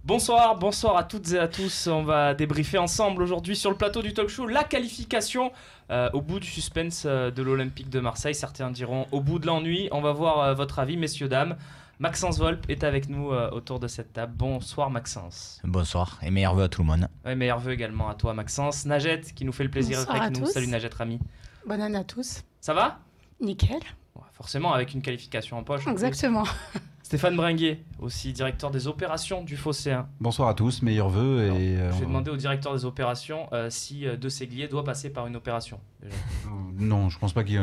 Bonsoir, bonsoir à toutes et à tous. On va débriefer ensemble aujourd'hui sur le plateau du talk show la qualification au bout du suspense de l'Olympique de Marseille. Certains diront au bout de l'ennui. On va voir votre avis, messieurs, dames. Maxence Volpe est avec nous autour de cette table. Bonsoir Maxence. Bonsoir et meilleurs vœux à tout le monde. Ouais, meilleurs vœux également à toi Maxence. Najet qui nous fait le plaisir d'être avec nous. Tous. Salut Najet Rami. Bonne année à tous. Ça va? Nickel. Ouais, forcément avec une qualification en poche. Exactement. Stéphane Bringuier, aussi directeur des opérations du Phocéen. Bonsoir à tous, meilleurs vœux. Alors, et je vais demander au directeur des opérations si De Séglier doit passer par une opération. Déjà. Non, je pense pas qu'il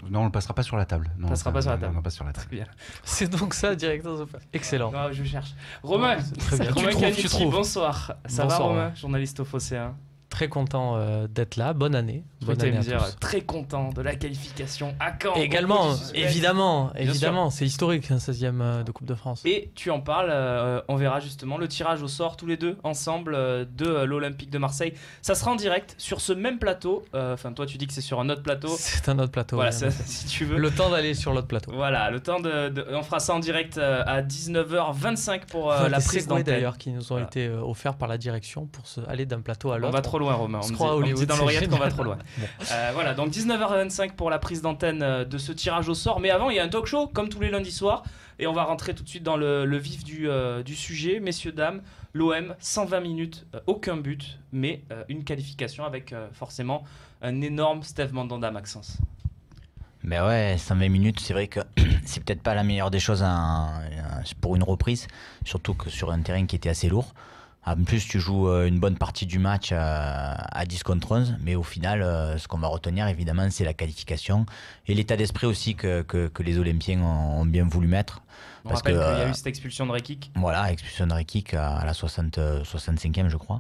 non, on le passera pas sur la table. Non, On passera pas sur la table. Non, pas sur la table. Très bien. C'est donc ça, directeur des opérations. Excellent. Non, je cherche. Romain, Très bien. Romain Tu Canici, trouves. bonsoir. Ça Bonsoir, va Romain, ouais. journaliste au Phocéen? Très content d'être là. Bonne année. Bonne année à tous. Très content de la qualification à Caen. Également, évidemment, Bien évidemment, c'est historique, un 16e de Coupe de France. Et tu en parles, on verra justement le tirage au sort tous les deux ensemble de l'Olympique de Marseille. Ça sera en direct sur ce même plateau. Enfin, toi tu dis que c'est sur un autre plateau. C'est un autre plateau. Voilà, ouais. si tu veux. Le temps d'aller sur l'autre plateau. Voilà, le temps on fera ça en direct à 19h25 pour la Les prise segways d'antenne. d'ailleurs qui nous ont été offerts par la direction pour aller d'un plateau à l'autre. On va trop loin, Romain. On se On croit à me dit Hollywood, dans c'est l'oreillette qu'on va génial. trop loin. Bon. Voilà, donc 19h25 pour la prise d'antenne de ce tirage au sort. Mais avant, il y a un talk show, comme tous les lundis soirs. Et on va rentrer tout de suite dans le vif du sujet. Messieurs, dames, l'OM, 120 minutes, aucun but, mais une qualification avec forcément un énorme Steve Mandanda, Maxence. Ben ouais, 120 minutes, c'est vrai que c'est peut-être pas la meilleure des choses pour une reprise, surtout que sur un terrain qui était assez lourd. En plus, tu joues une bonne partie du match à 10 contre 11, mais au final, ce qu'on va retenir, évidemment, c'est la qualification et l'état d'esprit aussi que les Olympiens ont bien voulu mettre. On Parce rappelle que, qu'il y a eu cette expulsion de Rekik. Voilà, expulsion de Rekik à la 65e, je crois.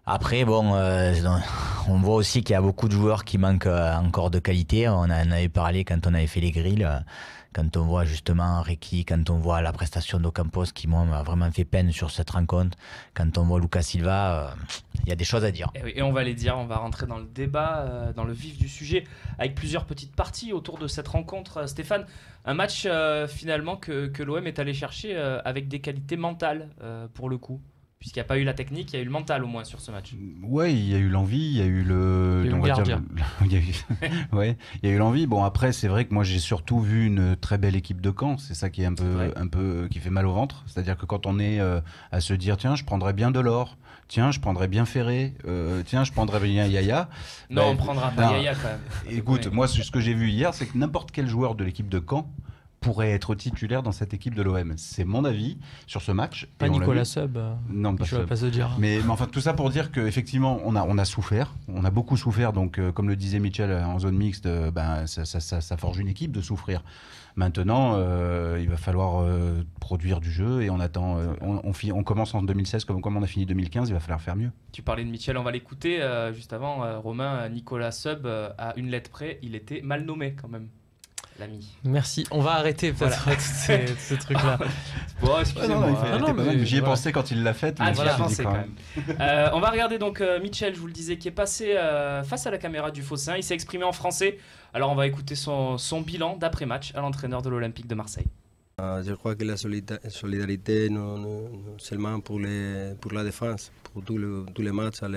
Après, bon, on voit aussi qu'il y a beaucoup de joueurs qui manquent encore de qualité. On en avait parlé quand on avait fait les grilles. Quand on voit justement Rekik, quand on voit la prestation d'Ocampos qui m'a vraiment fait peine sur cette rencontre, quand on voit Lucas Silva, il y a des choses à dire. Et on va les dire, on va rentrer dans le débat, dans le vif du sujet, avec plusieurs petites parties autour de cette rencontre. Stéphane, un match finalement que l'OM est allé chercher avec des qualités mentales pour le coup. Puisqu'il n'y a pas eu la technique, il y a eu le mental au moins sur ce match. Ouais, il y a eu l'envie, il y a eu Il y a eu on le va dire gardien. il y a eu, ouais, il y a eu l'envie. Bon, après, c'est vrai que moi, j'ai surtout vu une très belle équipe de Caen. C'est ça qui est un peu, qui fait mal au ventre. C'est-à-dire que quand on est à se dire, tiens, je prendrais bien Delors, tiens, je prendrais bien Ferré, tiens, je prendrais bien Yaya. Non, Ben, on prendra pas non. Yaya quand même. Écoute, Ouais. moi, ce que j'ai vu hier, c'est que n'importe quel joueur de l'équipe de Caen pourrait être titulaire dans cette équipe de l'OM. C'est mon avis sur ce match. Pas Et on l'a Nicolas vu. Sub. Non, pas Je ne vais Sub. pas se dire. Mais enfin, tout ça pour dire qu'effectivement, on a souffert. On a beaucoup souffert. Donc, comme le disait Michel en zone mixte, ça forge une équipe de souffrir. Maintenant, il va falloir produire du jeu et on attend. On commence en 2016 comme on a fini 2015. Il va falloir faire mieux. Tu parlais de Michel, on va l'écouter. Juste avant, Romain, Nicolas Sub, à une lettre près, il était mal nommé quand même, l'ami. Merci. On va arrêter peut-être ces trucs-là. Bon, excusez-moi. J'y ai voilà. pensé quand il l'a fait. Ah, mais tu je l'as me suis dit pensé quand même. On va regarder donc Michel, je vous le disais, qui est passé face à la caméra du Phocéen. Il s'est exprimé en français. Alors on va écouter son bilan d'après-match à l'entraîneur de l'Olympique de Marseille. Je crois que la solidarité, non seulement pour la défense, pour tous les matchs, à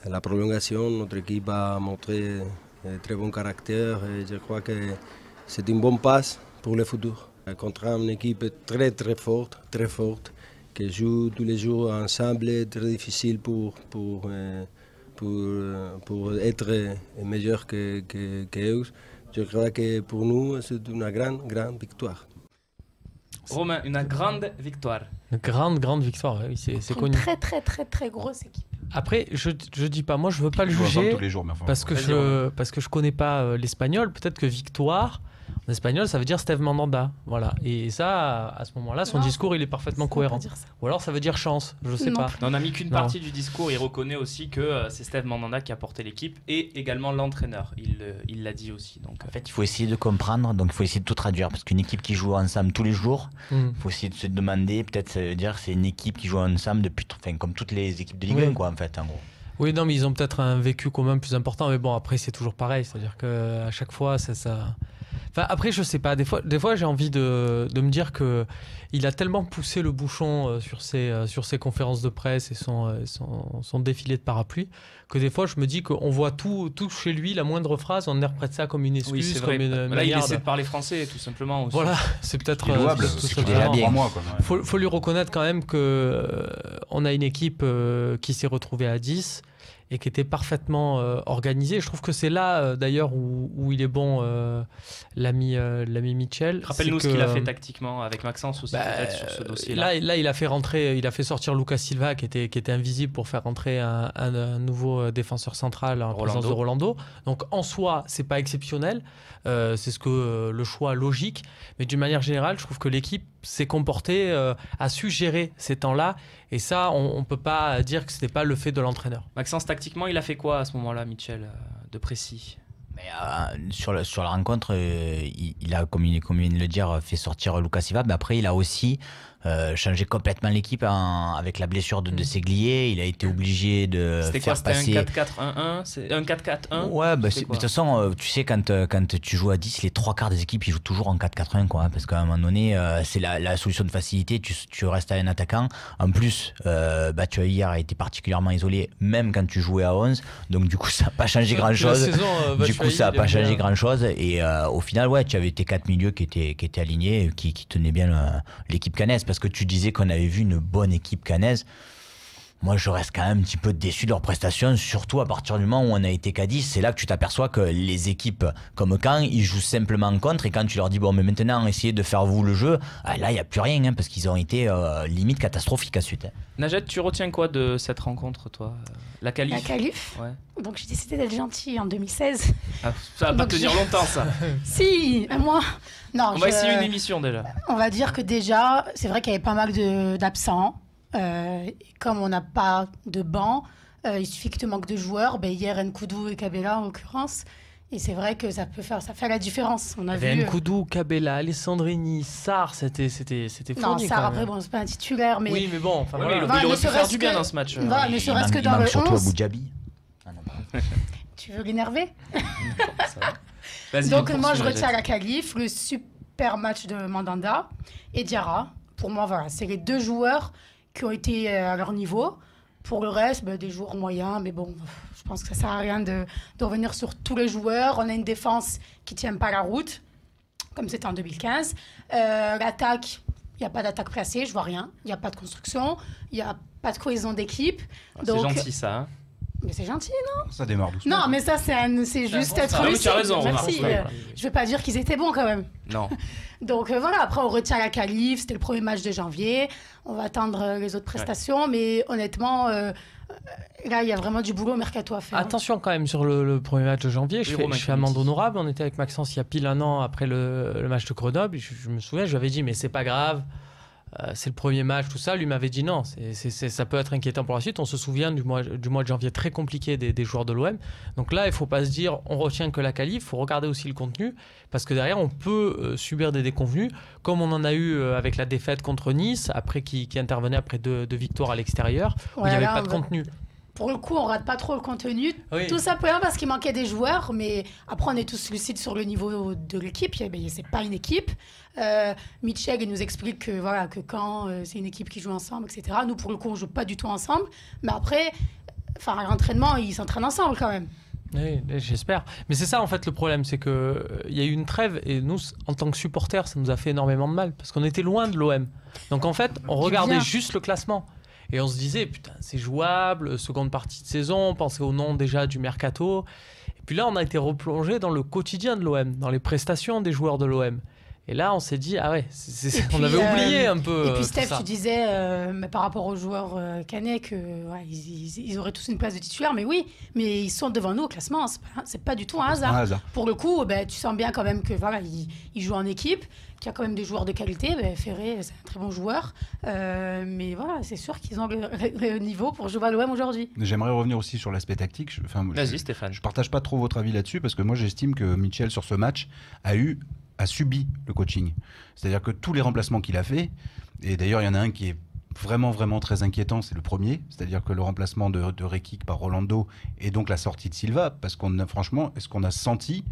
la prolongation, notre équipe a montré un très bon caractère et je crois que c'est une bonne passe pour le futur. Contre une équipe très forte, qui joue tous les jours ensemble, très difficile pour être meilleur qu'eux. Je crois que pour nous, c'est une grande victoire. Romain, une grande victoire. Une grande victoire, oui, c'est Une connu. très grosse équipe. Après, je dis pas, moi je veux pas le Je vois pas juger tous les jours, mais enfin, parce que je connais pas l'espagnol. Peut-être que victoire en espagnol ça veut dire Steve Mandanda, voilà. Et ça, à ce moment-là, son Non, discours il est parfaitement Ça veut cohérent. pas dire ça. Ou alors ça veut dire chance, je sais Non pas. plus. On n'a mis qu'une Non. partie du discours. Il reconnaît aussi que c'est Steve Mandanda qui a porté l'équipe et également l'entraîneur. Il l'a dit aussi. Donc, En fait, il faut essayer de comprendre, donc il faut essayer de tout traduire, parce qu'une équipe qui joue ensemble tous les jours, Hmm. il faut essayer de se demander, peut-être ça veut dire que c'est une équipe qui joue ensemble depuis, enfin, comme toutes les équipes de Ligue 1, Oui. quoi, en fait, en gros. Oui, non, mais ils ont peut-être un vécu commun plus important, mais bon, après c'est toujours pareil, c'est-à-dire que à chaque fois, Enfin, après, je sais pas. Des fois j'ai envie de me dire que il a tellement poussé le bouchon sur ses conférences de presse et son défilé de parapluie que des fois, je me dis qu'on voit tout chez lui, la moindre phrase, on interprète ça comme une excuse, Oui, c'est vrai. comme une Là, il manière essaie de parler français, tout simplement. Aussi. Voilà, c'est peut-être C'est louable, tout c'est simplement. déjà bien. 3 mois. Quoi, ouais. Faut lui reconnaître quand même que on a une équipe qui s'est retrouvée à 10 et qui était parfaitement organisée. Je trouve que c'est là d'ailleurs où il est bon, l'ami Mitchell. Rappelle-nous C'est ce qu'il que, a fait tactiquement avec Maxence aussi peut-être sur ce dossier-là. Là, il a fait sortir Lucas Silva qui était invisible pour faire rentrer un nouveau défenseur central en présence de Rolando. Donc en soi, c'est pas exceptionnel. C'est ce que le choix logique. Mais d'une manière générale, je trouve que l'équipe s'est comportée, a su gérer ces temps-là. Et ça, on peut pas dire que ce n'était pas le fait de l'entraîneur. Maxence, tactiquement, il a fait quoi à ce moment-là, Mitchell, de précis? Mais, sur la rencontre, il a, comme il vient de le dire, fait sortir Lucas Silva. Mais après, il a aussi changé complètement l'équipe avec la blessure de Séglier. Il a été obligé de faire passer... C'était un 4-4-1-1 C'est un 4-4-1 Ouais, bah de toute façon, tu sais, quand tu joues à 10, les 3 quarts des équipes, ils jouent toujours en 4-4-1, quoi. Parce qu'à un moment donné, c'est la solution de facilité. Tu restes à un attaquant. En plus, Batshuayi a été particulièrement isolé, même quand tu jouais à 11. Donc, du coup, ça n'a pas changé grand-chose. Du coup, ça n'a pas changé grand-chose. Et au final, ouais, tu avais tes 4 milieux qui étaient alignés, qui tenaient bien l'équipe cannaise. Parce que tu disais qu'on avait vu une bonne équipe cannaise. Moi, je reste quand même un petit peu déçu de leurs prestations, surtout à partir du moment où on a été qu'à 10. C'est là que tu t'aperçois que les équipes comme Caen, ils jouent simplement en contre. Et quand tu leur dis, bon, mais maintenant, essayez de faire vous le jeu, là, il n'y a plus rien, parce qu'ils ont été limite catastrophiques à suite. Najat, tu retiens quoi de cette rencontre, toi? La qualif? La qualif. Ouais. Donc j'ai décidé d'être gentille en 2016. Ah, ça va pas tenir longtemps, ça. Si, moi. Non, On va essayer une émission déjà. On va dire que déjà, c'est vrai qu'il y avait pas mal d'absents. Comme on n'a pas de banc, il suffit que tu manques de joueurs. Hier, Nkoudou et Kabela en l'occurrence. Et c'est vrai que ça fait la différence. On a vu Nkoudou, Kabela, Alessandrini, Sarr, c'était fourni. Non, Sarr, après, bon, c'est pas un titulaire, mais... Oui, mais bon, enfin, voilà. Il aurait pu faire du bien dans ce match. Ne serait-ce que dans le 11. Surtout à Boudjabi. Tu veux l'énerver? Vas-y, donc moi je retiens la qualif, le super match de Mandanda et Diarra. Pour moi voilà, c'est les 2 joueurs qui ont été à leur niveau. Pour le reste, des joueurs moyens, mais bon, je pense que ça sert à rien de revenir sur tous les joueurs. On a une défense qui tient pas la route, comme c'était en 2015. L'attaque, il n'y a pas d'attaque placée, je vois rien. Il n'y a pas de construction, il n'y a pas de cohésion d'équipe. C'est gentil ça, hein. Mais c'est gentil, non? Ça démarre doucement. Non, mais ça, c'est juste être lucide. lucide. Tu as raison. Merci. Je vais pas dire qu'ils étaient bons quand même. Non. Donc voilà, après on retient la qualif, c'était le premier match de janvier. On va attendre les autres prestations, mais honnêtement, là, il y a vraiment du boulot au mercato à faire. Attention quand même sur le premier match de janvier. Je fais amende honorable. On était avec Maxence il y a pile 1 an après le match de Grenoble. Je me souviens, je lui avais dit, mais c'est pas grave. C'est le premier match, tout ça. Lui m'avait dit non, ça peut être inquiétant pour la suite. On se souvient du mois de janvier très compliqué des joueurs de l'OM. Donc là, il ne faut pas se dire on retient que la qualif. Il faut regarder aussi le contenu parce que derrière, on peut subir des déconvenues comme on en a eu avec la défaite contre Nice, après qui intervenait après 2 victoires à l'extérieur où il n'y avait pas de contenu. Pour le coup, on rate pas trop le contenu. Oui. Tout simplement parce qu'il manquait des joueurs. Mais après, on est tous lucides sur le niveau de l'équipe. C'est pas une équipe. Mitchell, il nous explique que quand c'est une équipe qui joue ensemble, etc. Nous, pour le coup, on joue pas du tout ensemble. Mais après, à l'entraînement, ils s'entraînent ensemble quand même. Oui, j'espère. Mais c'est ça en fait le problème, c'est qu'il y a eu une trêve et nous, en tant que supporters, ça nous a fait énormément de mal parce qu'on était loin de l'OM. Donc en fait, on regardait juste le classement. Et on se disait, putain, c'est jouable, seconde partie de saison, on pensait au nom déjà du mercato. Et puis là, on a été replongé dans le quotidien de l'OM, dans les prestations des joueurs de l'OM. Et là, on s'est dit, ah ouais, on avait oublié un peu. Et puis Steph, ça. tu disais, mais par rapport aux joueurs canet, ils auraient tous une place de titulaire, mais oui, mais ils sont devant nous au classement, c'est pas du tout un hasard. Pour le coup, tu sens bien quand même que ils jouent en équipe, qu'il y a quand même des joueurs de qualité. Ferré, c'est un très bon joueur, mais voilà, c'est sûr qu'ils ont le niveau pour jouer à l'OM aujourd'hui. J'aimerais revenir aussi sur l'aspect tactique. Vas-y, Stéphane. Je partage pas trop votre avis là-dessus parce que moi, j'estime que Mitchell sur ce match a subi le coaching. C'est-à-dire que tous les remplacements qu'il a fait, et d'ailleurs il y en a un qui est vraiment vraiment très inquiétant, c'est le premier, c'est-à-dire que le remplacement de Rekik par Rolando et donc la sortie de Silva, parce qu'on a franchement, est-ce qu'on a senti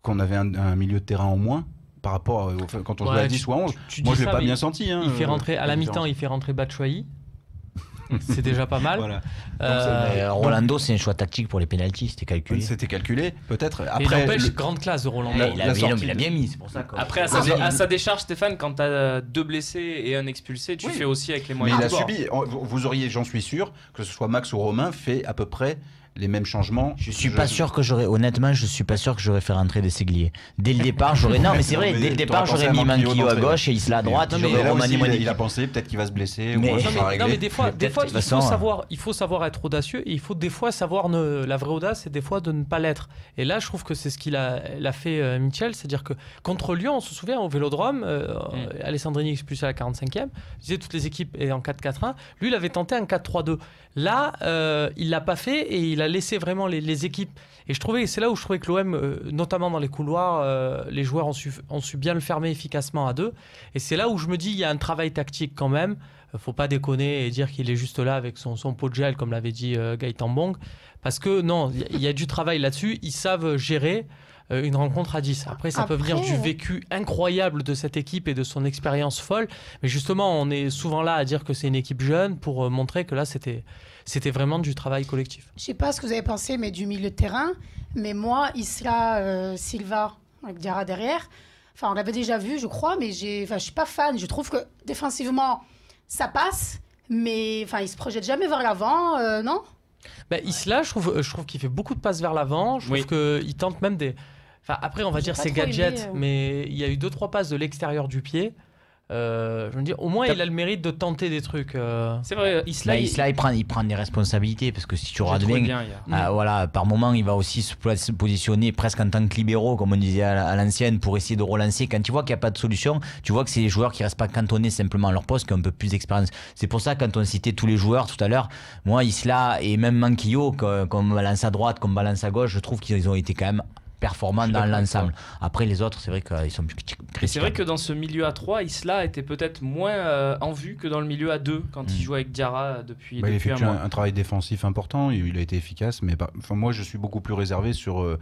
qu'on avait un milieu de terrain en moins par rapport quand on jouait à 10 ou à 11. Moi, je l'ai pas bien senti. Il fait rentrer, à la mi-temps, il fait rentrer Batshuayi. C'est déjà pas mal. Voilà. Rolando, c'est un choix tactique pour les pénaltys, c'était calculé. C'était calculé, peut-être. Après, il n'empêche, grande classe de Rolando. Il a bien mis, c'est pour ça. Après, à sa décharge, Stéphane, quand tu as 2 blessés et un expulsé, tu fais aussi avec les moyens. Mais il a subi, vous auriez, j'en suis sûr, que ce soit Max ou Romain, fait à peu près les mêmes changements. Honnêtement, je suis pas sûr que j'aurais fait rentrer des Ségliers. Dès le départ, j'aurais. Non, mais c'est vrai, dès le départ, j'aurais mis Manquillo à gauche et Isla à droite. Il a pensé, peut-être qu'il va se blesser. Mais des fois, il faut savoir être audacieux et il faut des fois savoir la vraie audace, c'est des fois de ne pas l'être. Et là, je trouve que c'est ce qu'il a fait Mitchell, c'est-à-dire que contre Lyon, on se souvient au Vélodrome, Alessandrini expulsé à la 45e, je disais toutes les équipes étaient en 4-4-1. Lui, il avait tenté un 4-3-2. Là, il l'a pas fait et il a laissé vraiment les équipes. Et c'est là où je trouvais que l'OM, notamment dans les couloirs, les joueurs ont su bien le fermer efficacement à 2. Et c'est là où je me dis, il y a un travail tactique quand même. Faut pas déconner et dire qu'il est juste là avec son pot de gel, comme l'avait dit Gaëtan Bong. Parce que non, il y a du travail là-dessus. Ils savent gérer une rencontre à 10. Après, ça peut venir du vécu incroyable de cette équipe et de son expérience folle. Mais justement, on est souvent là à dire que c'est une équipe jeune pour montrer que là, c'était vraiment du travail collectif. Je ne sais pas ce que vous avez pensé, mais du milieu de terrain. Mais moi, Isla, Silva, avec Diarra derrière, enfin, on l'avait déjà vu, je crois, mais je ne suis pas fan. Je trouve que défensivement, ça passe, mais il ne se projette jamais vers l'avant, non? Isla, je trouve qu'il fait beaucoup de passes vers l'avant. Je trouve qu'il tente même des... Enfin, après, on va dire c'est gadget, mais il y a eu 2-3 passes de l'extérieur du pied. Je veux dire, au moins il a le mérite de tenter des trucs. C'est vrai, Isla, il prend des responsabilités parce que si tu regardes bien, voilà, par moment il va aussi se positionner presque en tant que libéraux, comme on disait à l'ancienne, pour essayer de relancer. Quand tu vois qu'il n'y a pas de solution, tu vois que c'est les joueurs qui ne restent pas cantonnés simplement à leur poste, qui ont un peu plus d'expérience. C'est pour ça, quand on citait tous les joueurs tout à l'heure, moi Isla et même Manquillo, comme balance à droite, comme balance à gauche, je trouve qu'ils ont été quand même performants dans l'ensemble. Après les autres, c'est vrai qu'ils sont plus critiques. C'est vrai que dans ce milieu à 3, Isla était peut-être moins en vue que dans le milieu à 2 quand il joue avec Diarra depuis il effectue un travail défensif important, il a été efficace, mais moi je suis beaucoup plus réservé sur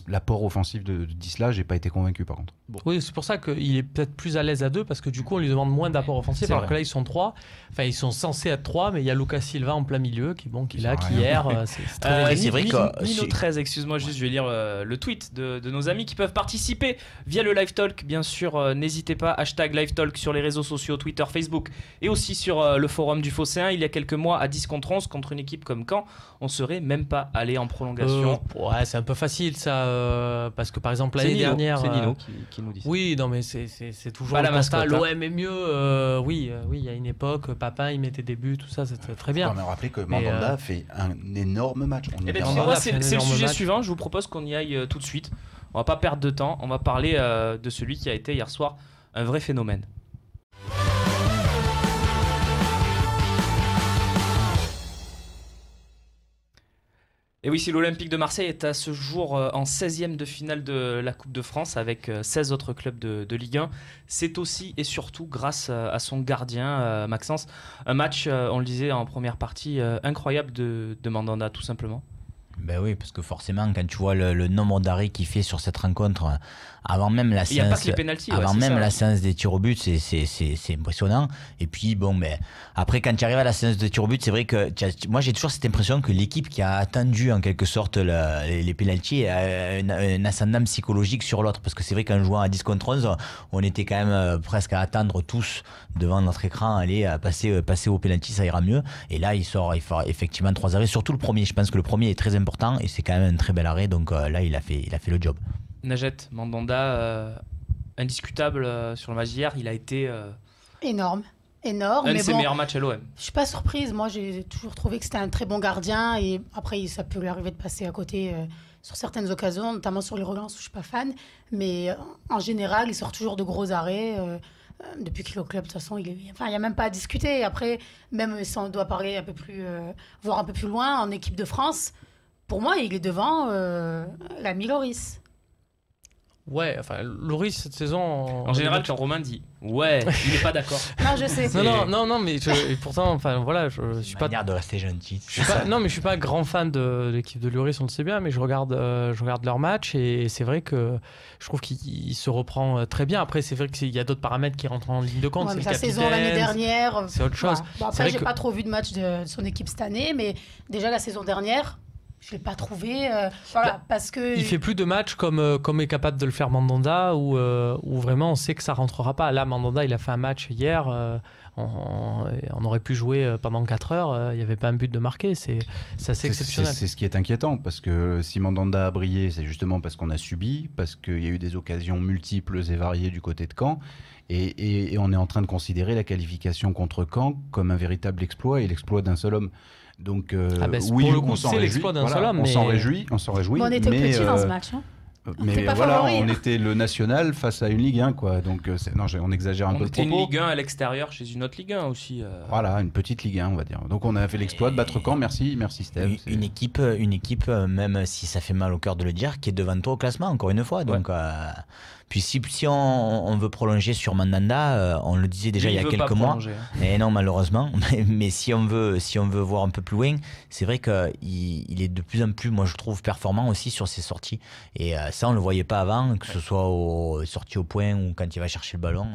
l'apport offensif d'Isla. J'ai pas été convaincu par contre. Oui, c'est pour ça qu'il est peut-être plus à l'aise à 2 parce que du coup on lui demande moins d'apport offensif, alors que là ils sont 3. Enfin, ils sont censés être 3, mais il y a Lucas Silva en plein milieu qui est là, qui erre. C'est vrai que Nino 13, excuse-moi, juste je vais lire le tweet de nos amis qui peuvent participer via le Live Talk. Bien sûr, n'hésitez pas, hashtag Live Talk sur les réseaux sociaux, Twitter, Facebook et aussi sur le forum du Phocéen. Il y a quelques mois, à 10 contre 11 contre une équipe comme Caen, on serait même pas allé en prolongation. Ouais, c'est un peu facile ça, parce que par exemple l'année dernière... C'est Nino qui nous dit ça. Oui, non mais c'est toujours pas le constat. L'OM est mieux, oui, il y a une époque, Papin il mettait des buts, tout ça, c'était très bien. On va rappeler que Mandanda fait un énorme match. C'est le sujet suivant, je vous propose qu'on y aille tout de suite. On va pas perdre de temps, on va parler de celui qui a été hier soir un vrai phénomène. Et oui, si l'Olympique de Marseille est à ce jour en 16e de finale de la Coupe de France avec 16 autres clubs de Ligue 1, c'est aussi et surtout grâce à son gardien, Maxence. Un match, on le disait en première partie, incroyable de Mandanda, tout simplement. Ben oui, parce que forcément, quand tu vois le nombre d'arrêts qu'il fait sur cette rencontre, avant même la séance, la séance des tirs au but, c'est impressionnant. Et puis bon, ben après quand tu arrives à la séance des tirs au but, c'est vrai que moi j'ai toujours cette impression que l'équipe qui a attendu en quelque sorte les pénaltys a un ascendant psychologique sur l'autre, parce que c'est vrai qu'en jouant à 10 contre 11, on était quand même presque à attendre tous devant notre écran, aller passer au pénalty, ça ira mieux. Et là il fera effectivement 3 arrêts, surtout le premier. Je pense que le premier est très important et c'est quand même un très bel arrêt, donc là il a fait le job. Najet, Mandanda, indiscutable sur le match d'hier, il a été énorme. Un de ses meilleurs matchs à l'OM. Je suis pas surprise, moi j'ai toujours trouvé que c'était un très bon gardien et après ça peut lui arriver de passer à côté sur certaines occasions, notamment sur les relances où je suis pas fan, mais en général il sort toujours de gros arrêts. Depuis qu'il est au club, de toute façon, il n'y a même pas à discuter. Après, même si on doit parler un peu plus, voir un peu plus loin, en équipe de France, pour moi, il est devant l'ami Loris. Ouais, enfin, Lloris cette saison. En général, quand Romain dit ouais, il n'est pas d'accord. Non, je sais. Non, mais et pourtant, enfin voilà, je suis pas. Manière de rester gentil. Non, mais je suis pas un grand fan de l'équipe de Lloris, on le sait bien, mais je regarde leur match et c'est vrai que je trouve qu'il se reprend très bien. Après, c'est vrai qu'il y a d'autres paramètres qui rentrent en ligne de compte. Ouais, c'est sa le saison capitaine, l'année dernière. c'est autre chose. Bon, après, j'ai pas trop vu de match de son équipe cette année, mais déjà la saison dernière. Je ne l'ai pas trouvé, parce que... Il fait plus de matchs comme est capable de le faire Mandanda, où vraiment on sait que ça rentrera pas. Là, Mandanda, il a fait un match hier, on aurait pu jouer pendant 4 heures, il n'y avait pas un but de marqué, c'est assez exceptionnel. C'est ce qui est inquiétant, parce que si Mandanda a brillé, c'est justement parce qu'on a subi, parce qu'il y a eu des occasions multiples et variées du côté de Caen, et on est en train de considérer la qualification contre Caen comme un véritable exploit, et l'exploit d'un seul homme. Donc oui, pour le coup, c'est l'exploit d'un seul homme. On s'en réjouit. Bon, on était petits dans ce match. Hein. Mais voilà, on était le national face à une Ligue 1, quoi. Donc non, on exagère un peu le propos. On était une Ligue 1 à l'extérieur chez une autre Ligue 1 aussi. Voilà, une petite Ligue 1, on va dire. Donc on a fait l'exploit de battre Caen. Merci Steph. Une équipe, même si ça fait mal au cœur de le dire, qui est devant toi au classement, encore une fois. Donc puis si on veut prolonger sur Mandanda, on le disait déjà il y a quelques mois. Et non, malheureusement. Mais si on veut voir un peu plus loin, c'est vrai qu'il est de plus en plus, moi je trouve, performant aussi sur ses sorties. Et ça, on le voyait pas avant, que ce soit aux sorties au point ou quand il va chercher le ballon.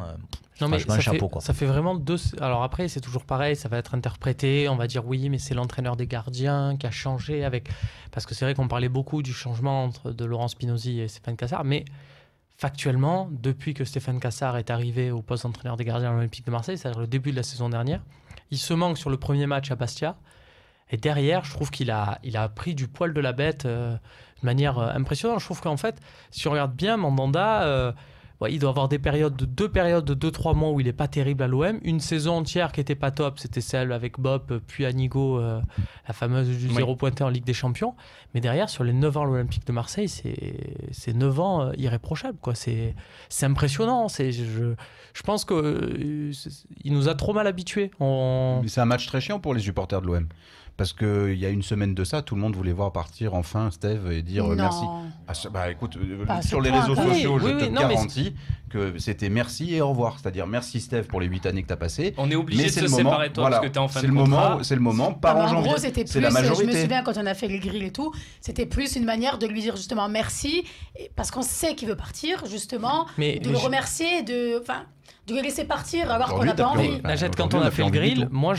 Non, mais chapeau, quoi. Ça fait vraiment deux. Alors après, c'est toujours pareil, ça va être interprété. On va dire oui, mais c'est l'entraîneur des gardiens qui a changé avec. Parce que c'est vrai qu'on parlait beaucoup du changement de Laurent Spinozzi et Stéphane Cassard, mais factuellement, depuis que Stéphane Cassard est arrivé au poste d'entraîneur des gardiens à l'Olympique de Marseille, c'est-à-dire le début de la saison dernière, il se manque sur le premier match à Bastia. Et derrière, je trouve qu'il a pris du poil de la bête de manière impressionnante. Je trouve qu'en fait, si on regarde bien, Mandanda, il doit avoir deux périodes de 2-3 mois où il n'est pas terrible à l'OM. Une saison entière qui n'était pas top, c'était celle avec Bob, puis Anigo, la fameuse du 0 pointé en Ligue des Champions. Mais derrière, sur les 9 ans à l'Olympique de Marseille, c'est 9 ans irréprochables, quoi. C'est impressionnant. Je pense qu'il nous a trop mal habitués. C'est un match très chiant pour les supporters de l'OM. Parce qu'il y a une semaine de ça, tout le monde voulait voir partir enfin Steve et dire merci. Écoute, sur les réseaux sociaux, je te garantis que c'était merci et au revoir. C'est-à-dire merci Steve pour les 8 années que tu as passées. On est obligé de se séparer toi parce que tu es en fin de contrat. C'est le moment, pas en janvier. En gros, c'était plus, la majorité. Je me souviens quand on a fait les grilles et tout, c'était plus une manière de lui dire justement merci, parce qu'on sait qu'il veut partir, justement, de le remercier, de le laisser partir alors qu'on n'a pas envie. Quand on a fait le grill, moi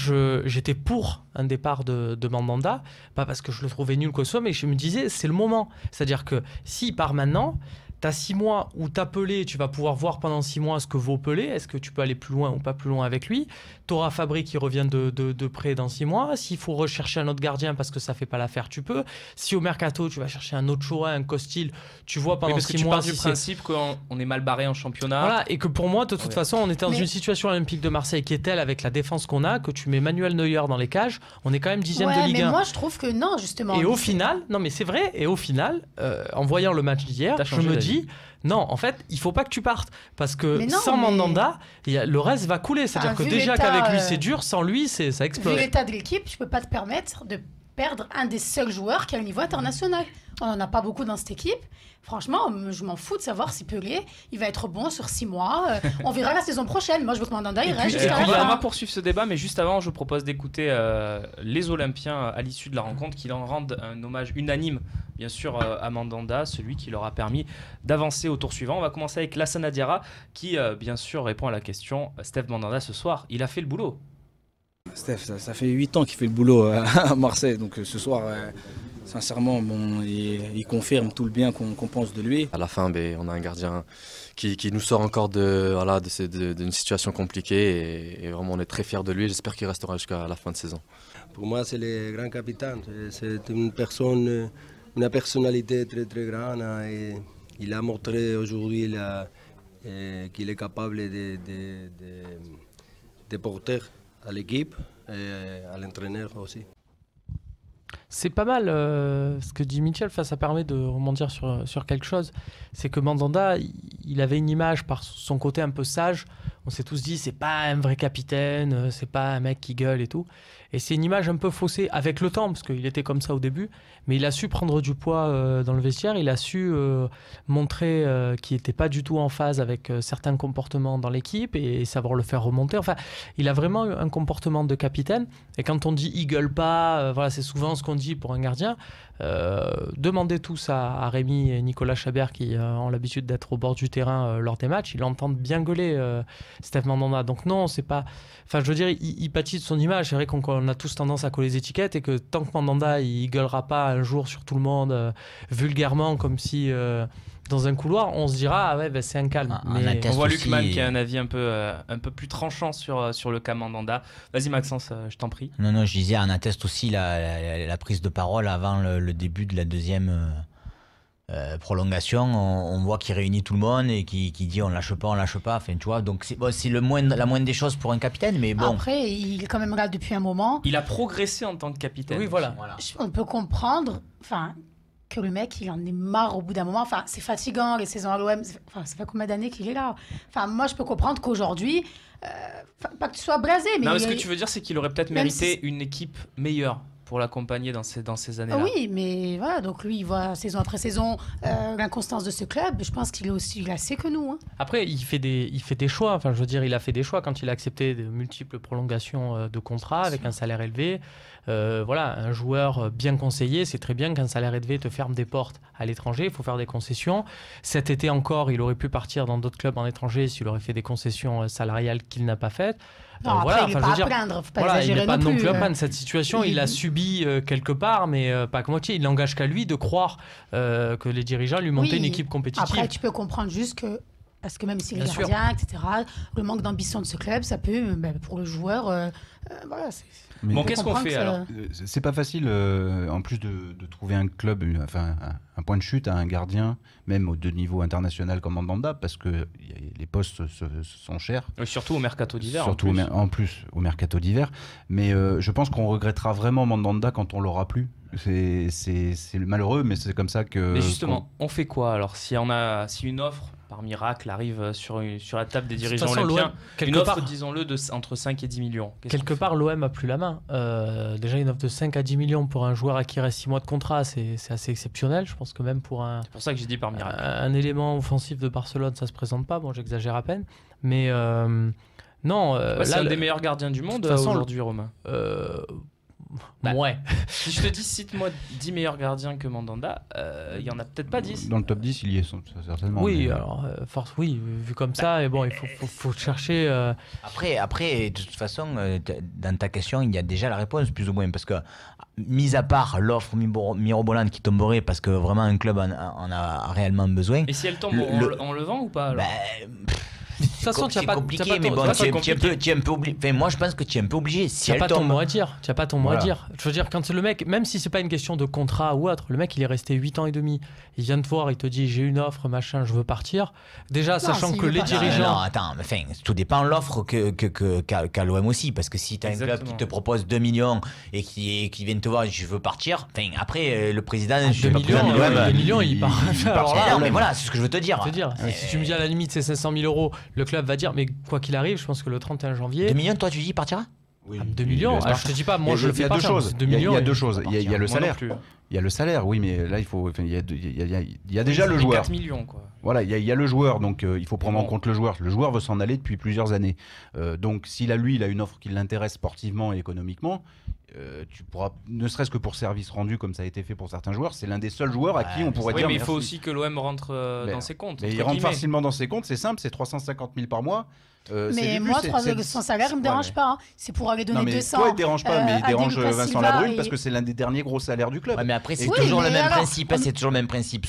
j'étais pour un départ de Mandanda, pas parce que je le trouvais nul quoi que ce soit, mais je me disais c'est le moment. C'est-à-dire que s'il part maintenant, tu as 6 mois où t'as Pelé, tu vas pouvoir voir pendant 6 mois ce que vaut Pelé, est-ce que tu peux aller plus loin ou pas plus loin avec lui. Tu auras Fabry qui revient de près dans 6 mois. S'il faut rechercher un autre gardien parce que ça fait pas l'affaire, tu peux. Si au mercato, tu vas chercher un autre Shoah, un Costil, tu vois pendant 6 mois. Parce que tu pars du principe qu'on est mal barré en championnat. Voilà, et que pour moi, de toute façon, on était dans une situation olympique de Marseille qui est telle avec la défense qu'on a, que tu mets Manuel Neuer dans les cages, on est quand même 10e de Ligue 1. Mais moi, je trouve que non, justement. Et au final, non mais c'est vrai, et au final, en voyant le match d'hier, je me dis... Non, en fait, il faut pas que tu partes parce que sans Mandanda, le reste va couler. C'est-à-dire que déjà qu'avec lui c'est dur, sans lui ça explose. Vu l'état de l'équipe, tu peux pas te permettre de perdre un des seuls joueurs qui a un niveau international. On n'en a pas beaucoup dans cette équipe. Franchement, je m'en fous de savoir si Pelé, il va être bon sur 6 mois. On verra la saison prochaine. Moi, je veux que Mandanda il reste jusqu'à la fin. On va poursuivre ce débat, mais juste avant, je propose d'écouter les Olympiens à l'issue de la rencontre, qui leur rendent un hommage unanime, bien sûr, à Mandanda, celui qui leur a permis d'avancer au tour suivant. On va commencer avec Lassana Diarra, qui, bien sûr, répond à la question Steve Mandanda ce soir. Il a fait le boulot. Steph, ça fait 8 ans qu'il fait le boulot à Marseille, donc ce soir, sincèrement, il confirme tout le bien qu'on pense de lui. À la fin, on a un gardien qui nous sort encore d'une situation compliquée et vraiment on est très fiers de lui. J'espère qu'il restera jusqu'à la fin de saison. Pour moi, c'est le grand capitaine. C'est une personne, une personnalité très très grande et il a montré aujourd'hui qu'il est capable de porter à l'équipe et à l'entraîneur aussi. C'est pas mal ce que dit Mitchell, ça permet de rebondir sur quelque chose. C'est que Mandanda, il avait une image par son côté un peu sage. On s'est tous dit, c'est pas un vrai capitaine, c'est pas un mec qui gueule et tout. Et c'est une image un peu faussée avec le temps, parce qu'il était comme ça au début. Mais il a su prendre du poids dans le vestiaire. Il a su montrer qu'il n'était pas du tout en phase avec certains comportements dans l'équipe et savoir le faire remonter. Enfin, il a vraiment un comportement de capitaine. Et quand on dit « il gueule pas voilà, c'est souvent ce qu'on dit pour un gardien. Demandez tous à Rémi et Nicolas Chabert qui ont l'habitude d'être au bord du terrain lors des matchs. Ils l'entendent bien gueuler, Steph Mandanda. Donc non, c'est pas... Enfin, je veux dire, il pâtit de son image. C'est vrai qu'on a tous tendance à coller les étiquettes et que tant que Mandanda, il gueulera pas un jour sur tout le monde vulgairement comme si... dans un couloir, on se dira ah ouais, ben c'est un calme. Mais on voit Luc Mann qui a un avis un peu plus tranchant sur le cas Mandanda. Vas-y Maxence, je t'en prie. Non, je disais, on atteste aussi la prise de parole avant le début de la deuxième prolongation. On voit qu'il réunit tout le monde et qui dit on lâche pas. Enfin, tu vois, donc c'est la moindre des choses pour un capitaine, mais bon. Après, il est quand même là depuis un moment. Il a progressé en tant que capitaine. Oui, voilà. On peut comprendre. Que le mec, il en est marre au bout d'un moment. Enfin, c'est fatigant, les saisons à l'OM. Ça fait combien d'années qu'il est là? Enfin, moi, je peux comprendre qu'aujourd'hui, pas que tu sois blasé, mais... Non, ce que tu veux dire, c'est qu'il aurait peut-être mérité une équipe meilleure pour l'accompagner dans ces années-là. Oui, mais voilà, donc lui, il voit saison après saison l'inconstance de ce club. Je pense qu'il est aussi lassé que nous. Hein. Après, il fait des choix. Enfin, je veux dire, il a fait des choix quand il a accepté de multiples prolongations de contrats avec un salaire élevé. Voilà, un joueur bien conseillé, c'est très bien qu'un salaire élevé te ferme des portes à l'étranger. Il faut faire des concessions. Cet été encore, il aurait pu partir dans d'autres clubs en étranger s'il aurait fait des concessions salariales qu'il n'a pas faites. Non, après, il n'est pas à plaindre, faut pas exagérer il n'est pas non plus. À plaindre. Cette situation, il a subi quelque part, mais pas qu'à moitié. Il n'engage qu'à lui de croire que les dirigeants lui montaient une équipe compétitive. Après, tu peux comprendre juste que, parce que même s'il est gardien, etc., le manque d'ambition de ce club, ça peut, pour le joueur, voilà, bon, qu'est-ce qu'on fait alors? C'est pas facile, en plus de trouver un club, un point de chute à un gardien, même de niveau international comme Mandanda, parce que les postes sont chers. Et surtout au mercato d'hiver. Surtout en plus au mercato d'hiver. Mais je pense qu'on regrettera vraiment Mandanda quand on l'aura plus. C'est malheureux, mais c'est comme ça que... Mais justement, on fait quoi alors si une offre par miracle arrive sur la table des dirigeants olympiens, une offre, disons-le, entre 5 et 10 millions. Quelque part, l'OM a plus la main. Déjà, une offre de 5 à 10 millions pour un joueur à qui reste 6 mois de contrat, c'est assez exceptionnel. Je pense que même pour c'est pour ça que j'ai dit par miracle. Un élément offensif de Barcelone, ça se présente pas. Bon, j'exagère à peine. Mais non... c'est un des meilleurs gardiens du monde aujourd'hui, Romain. Ouais. Si je te dis cite-moi 10 meilleurs gardiens que Mandanda, il y en a peut-être pas 10. Dans le top 10, il y est certainement. Oui, alors force, vu comme ça, et bon, il faut chercher. Après, de toute façon, dans ta question, il y a déjà la réponse plus ou moins, parce que mis à part l'offre mirobolante qui tomberait parce que vraiment un club en a réellement besoin. Et si elle tombe, on le vend ou pas alors? De toute façon, tu n'as pas compliqué, mais bon, tu es un peu obligé. Enfin, moi, je pense que tu es un peu obligé. Si tu n'as pas ton mot à dire. Tu n'as pas ton mot à dire. Je veux dire, quand le mec, même si c'est pas une question de contrat ou autre, le mec, il est resté 8 ans et demi. Il vient te voir, il te dit j'ai une offre, machin, je veux partir. Déjà, sachant que les dirigeants. Non, attends, enfin, tout dépend de l'offre qu'a l'OM aussi. Parce que si tu as un club qui te propose 2 millions et qui vient te voir et je veux partir, enfin, après, le président. 2 millions, il part. Non, mais voilà, c'est ce que je veux te dire. Si tu me dis à la limite, c'est 500 000 euros. Le club va dire, mais quoi qu'il arrive, je pense que le 31 janvier... 2 millions, toi, tu dis, partira? Oui. 2 millions, alors, je te dis pas, moi je le fais pas. Il y a deux choses. Il y a le salaire. Il y a le salaire, oui, mais là, il y a déjà le joueur. 4 millions, quoi. Voilà, il y a le joueur, donc il faut prendre en compte le joueur. Le joueur veut s'en aller depuis plusieurs années. Donc, s'il a une offre qui l'intéresse sportivement et économiquement, tu pourras, ne serait-ce que pour service rendu comme ça a été fait pour certains joueurs, c'est l'un des seuls joueurs à qui on pourrait dire. Oui, mais il faut aussi que l'OM rentre dans ses comptes. Mais il rentre facilement dans ses comptes, c'est simple, c'est 350 000 par mois. Mais moi, son salaire, il ne me dérange pas. Hein. C'est pour aller donner 200. Toi, il ne dérange pas, mais il dérange Vincent Labrune parce que c'est l'un des derniers gros salaires du club. Ouais, mais après, c'est Oui, toujours le mais même alors, principe. C'est toujours le même principe.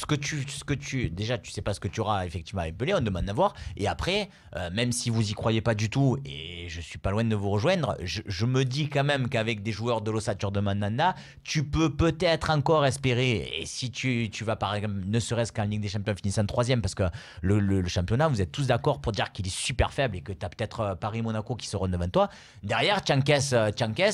Déjà, tu sais pas ce que tu auras effectivement avec Pelé, on demande d'avoir. Et après, même si vous y croyez pas du tout, et je suis pas loin de vous rejoindre, je me dis quand même qu'avec des joueurs de l'ossature de Mandanda, tu peux peut-être encore espérer. Et si tu vas par exemple, ne serait-ce qu'en Ligue des Champions finissant 3e, parce que le championnat, vous êtes tous d'accord pour dire qu'il est super faible et que tu as peut-être Paris-Monaco qui seront devant toi. Derrière, tu encaisses,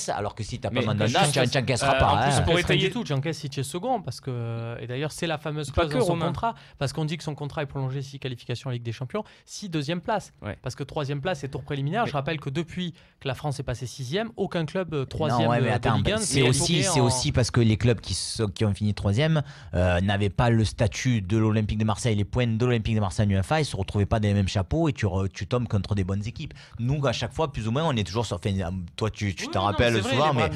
alors que si tu n'as pas Mandanda, tu n'encaisseras pas. En plus, hein. pour étayer tout, tu encaisses si tu es second, parce que, et d'ailleurs, c'est la fameuse clause dans son contrat, parce qu'on dit que son contrat est prolongé si qualification en Ligue des Champions, si deuxième place. Ouais. Parce que troisième place est tour préliminaire. Je rappelle que depuis que la France est passée 6e, aucun club troisième de Ligue 1 c'est aussi parce que les clubs qui ont fini 3e n'avaient pas le statut de l'Olympique de Marseille, les points de l'Olympique de Marseille en UEFA, ils se retrouvaient pas dans les mêmes chapeaux et tu tombes contre des bonnes équipes. Nous, à chaque fois, plus ou moins, on est toujours sur. Toi, tu t'en rappelles souvent, mais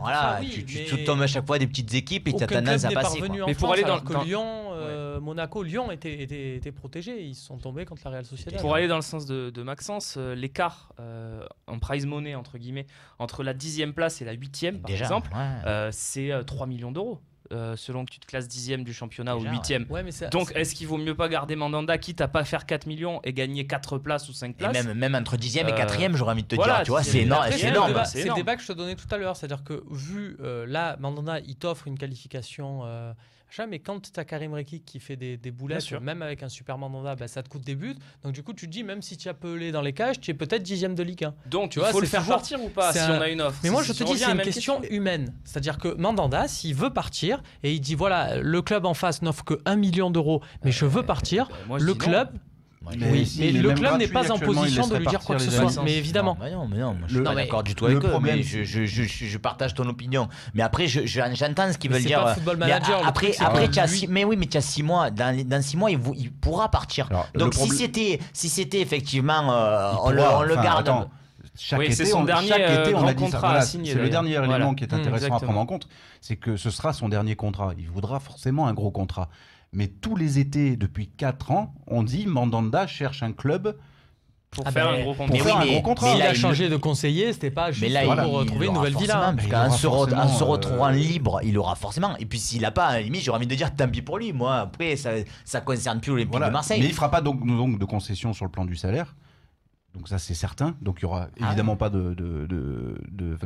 voilà, tu tombes à chaque fois des petites équipes et tu as tendance à passer. Mais pour aller dans le Lyon, Monaco, Lyon était protégé, ils se sont tombés contre la Real Sociedad. Pour aller dans le sens de Maxence, l'écart en prize money entre guillemets entre la 10e place et la 8e par exemple, c'est 3 millions d'euros. Selon que tu te classes 10e du championnat ou 8e. Ouais, donc est-ce qu'il vaut mieux pas garder Mandanda quitte à pas faire 4 millions et gagner 4 places ou 5 places, et même entre 10e et 4e, j'aurais envie de te dire, tu vois, c'est énorme. C'est le débat que je te donnais tout à l'heure, c'est-à-dire que vu là, Mandanda, il t'offre une qualification, mais quand tu as Karim Rekik qui fait des boulettes, même avec un super Mandanda, ça te coûte des buts. Donc du coup, tu te dis, même si tu as Pelé dans les cages, tu es peut-être 10e de Ligue 1. Donc tu vois, il faut le faire partir ou pas si on a une offre. Mais moi, je te dis, c'est une question humaine. C'est-à-dire que Mandanda, s'il veut partir, et il dit, voilà, le club en face n'offre que 1 million d'euros, mais je veux partir, le club... Mais le club n'est pas en position de lui dire quoi que ce soit. Mais évidemment. Non, moi, je suis pas d'accord du tout avec eux. Mais je partage ton opinion. Mais après, j'entends ce qu'ils veulent dire. C'est pas Football Manager. Après, tu as 6 mois. Dans 6 mois, il pourra partir. Donc si c'était effectivement, on le garde. Chaque été, on a dit ça. C'est le dernier élément qui est intéressant à prendre en compte, c'est que ce sera son dernier contrat. Il voudra forcément un gros contrat. Mais tous les étés, depuis 4 ans, on dit Mandanda cherche un club pour faire un gros contrat. Mais il a changé de conseiller, c'était pas juste pour trouver une nouvelle villa. En se retrouvant libre, il aura forcément. Et puis s'il n'a pas, à la limite, j'aurais envie de dire tant pis pour lui. Moi, après, ça concerne plus l'Olympique de Marseille. Mais il ne fera pas donc de concession sur le plan du salaire. Donc ça c'est certain, donc il n'y aura évidemment pas de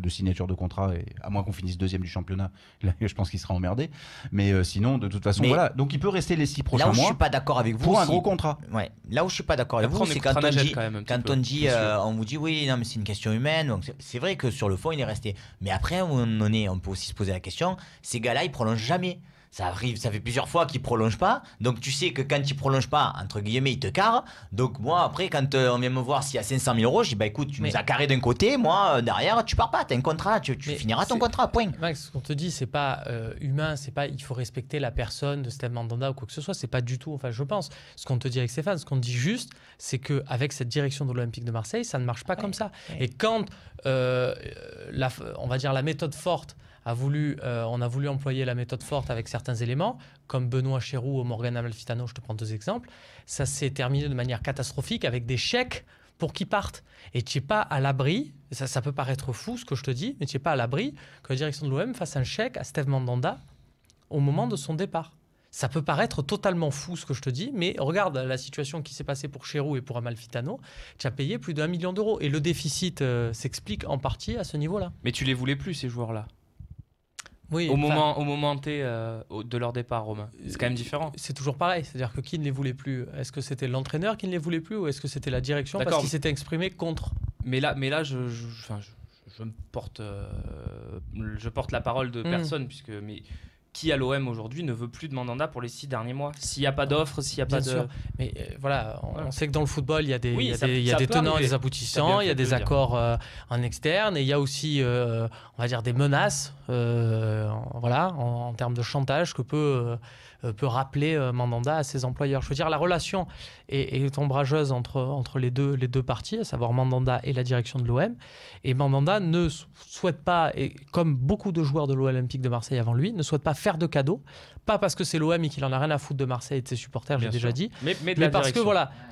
signature de contrat, et à moins qu'on finisse 2e du championnat, là, je pense qu'il sera emmerdé, mais sinon de toute façon voilà, donc il peut rester les 6 prochains mois. Là où je suis pas d'accord avec vous, pour un gros contrat. Ouais. Là où je suis pas d'accord avec vous, c'est quand on dit on vous dit oui, non mais c'est une question humaine, donc c'est vrai que sur le fond il est resté, mais après on peut aussi se poser la question, ces gars-là ils prolongent jamais. Ça arrive, ça fait plusieurs fois qu'ils ne prolongent pas. Donc tu sais que quand ils ne prolongent pas, entre guillemets, ils te carrent. Donc moi, après, quand on vient me voir s'il y a 500 000 euros, je dis bah écoute, tu nous as carré d'un côté, moi, derrière, tu pars pas, tu as un contrat, tu finiras ton contrat, point. Max, ce qu'on te dit, c'est pas humain, c'est pas il faut respecter la personne de Steve Mandanda ou quoi que ce soit, c'est pas du tout, enfin je pense. Ce qu'on te dit avec Stéphane, ce qu'on te dit juste, c'est qu'avec cette direction de l'Olympique de Marseille, ça ne marche pas comme ça. Et quand, on va dire, la méthode forte, on a voulu employer la méthode forte avec certains éléments, comme Benoît Chéroux ou Morgan Amalfitano, je te prends 2 exemples. Ça s'est terminé de manière catastrophique avec des chèques pour qu'ils partent. Et tu n'es pas à l'abri, ça peut paraître fou ce que je te dis, mais tu n'es pas à l'abri que la direction de l'OM fasse un chèque à Steve Mandanda au moment de son départ. Ça peut paraître totalement fou ce que je te dis, mais regarde la situation qui s'est passée pour Chéroux et pour Amalfitano. Tu as payé plus d'1 million d'euros et le déficit s'explique en partie à ce niveau-là. Mais tu les voulais plus, ces joueurs-là? Oui, au moment T de leur départ, Romain. C'est quand même différent. C'est toujours pareil. C'est-à-dire que qui ne les voulait plus? Est-ce que c'était l'entraîneur qui ne les voulait plus ou est-ce que c'était la direction parce qu'il s'était exprimé contre? Mais là je porte la parole de personne, puisque... Qui à l'OM aujourd'hui ne veut plus de Mandanda pour les 6 derniers mois? S'il n'y a pas d'offre, s'il n'y a pas de... Mais voilà, on sait que dans le football, il y a des, des tenants et des aboutissants, il y a des accords en externe, et il y a aussi, on va dire, des menaces en termes de chantage que peut rappeler Mandanda à ses employeurs. Je veux dire, la relation est ombrageuse entre les deux parties, à savoir Mandanda et la direction de l'OM. Et Mandanda ne souhaite pas, et comme beaucoup de joueurs de l'Olympique de Marseille avant lui, ne souhaite pas faire de cadeaux. Pas parce que c'est l'OM et qu'il en a rien à foutre de Marseille et de ses supporters, j'ai déjà dit, mais parce que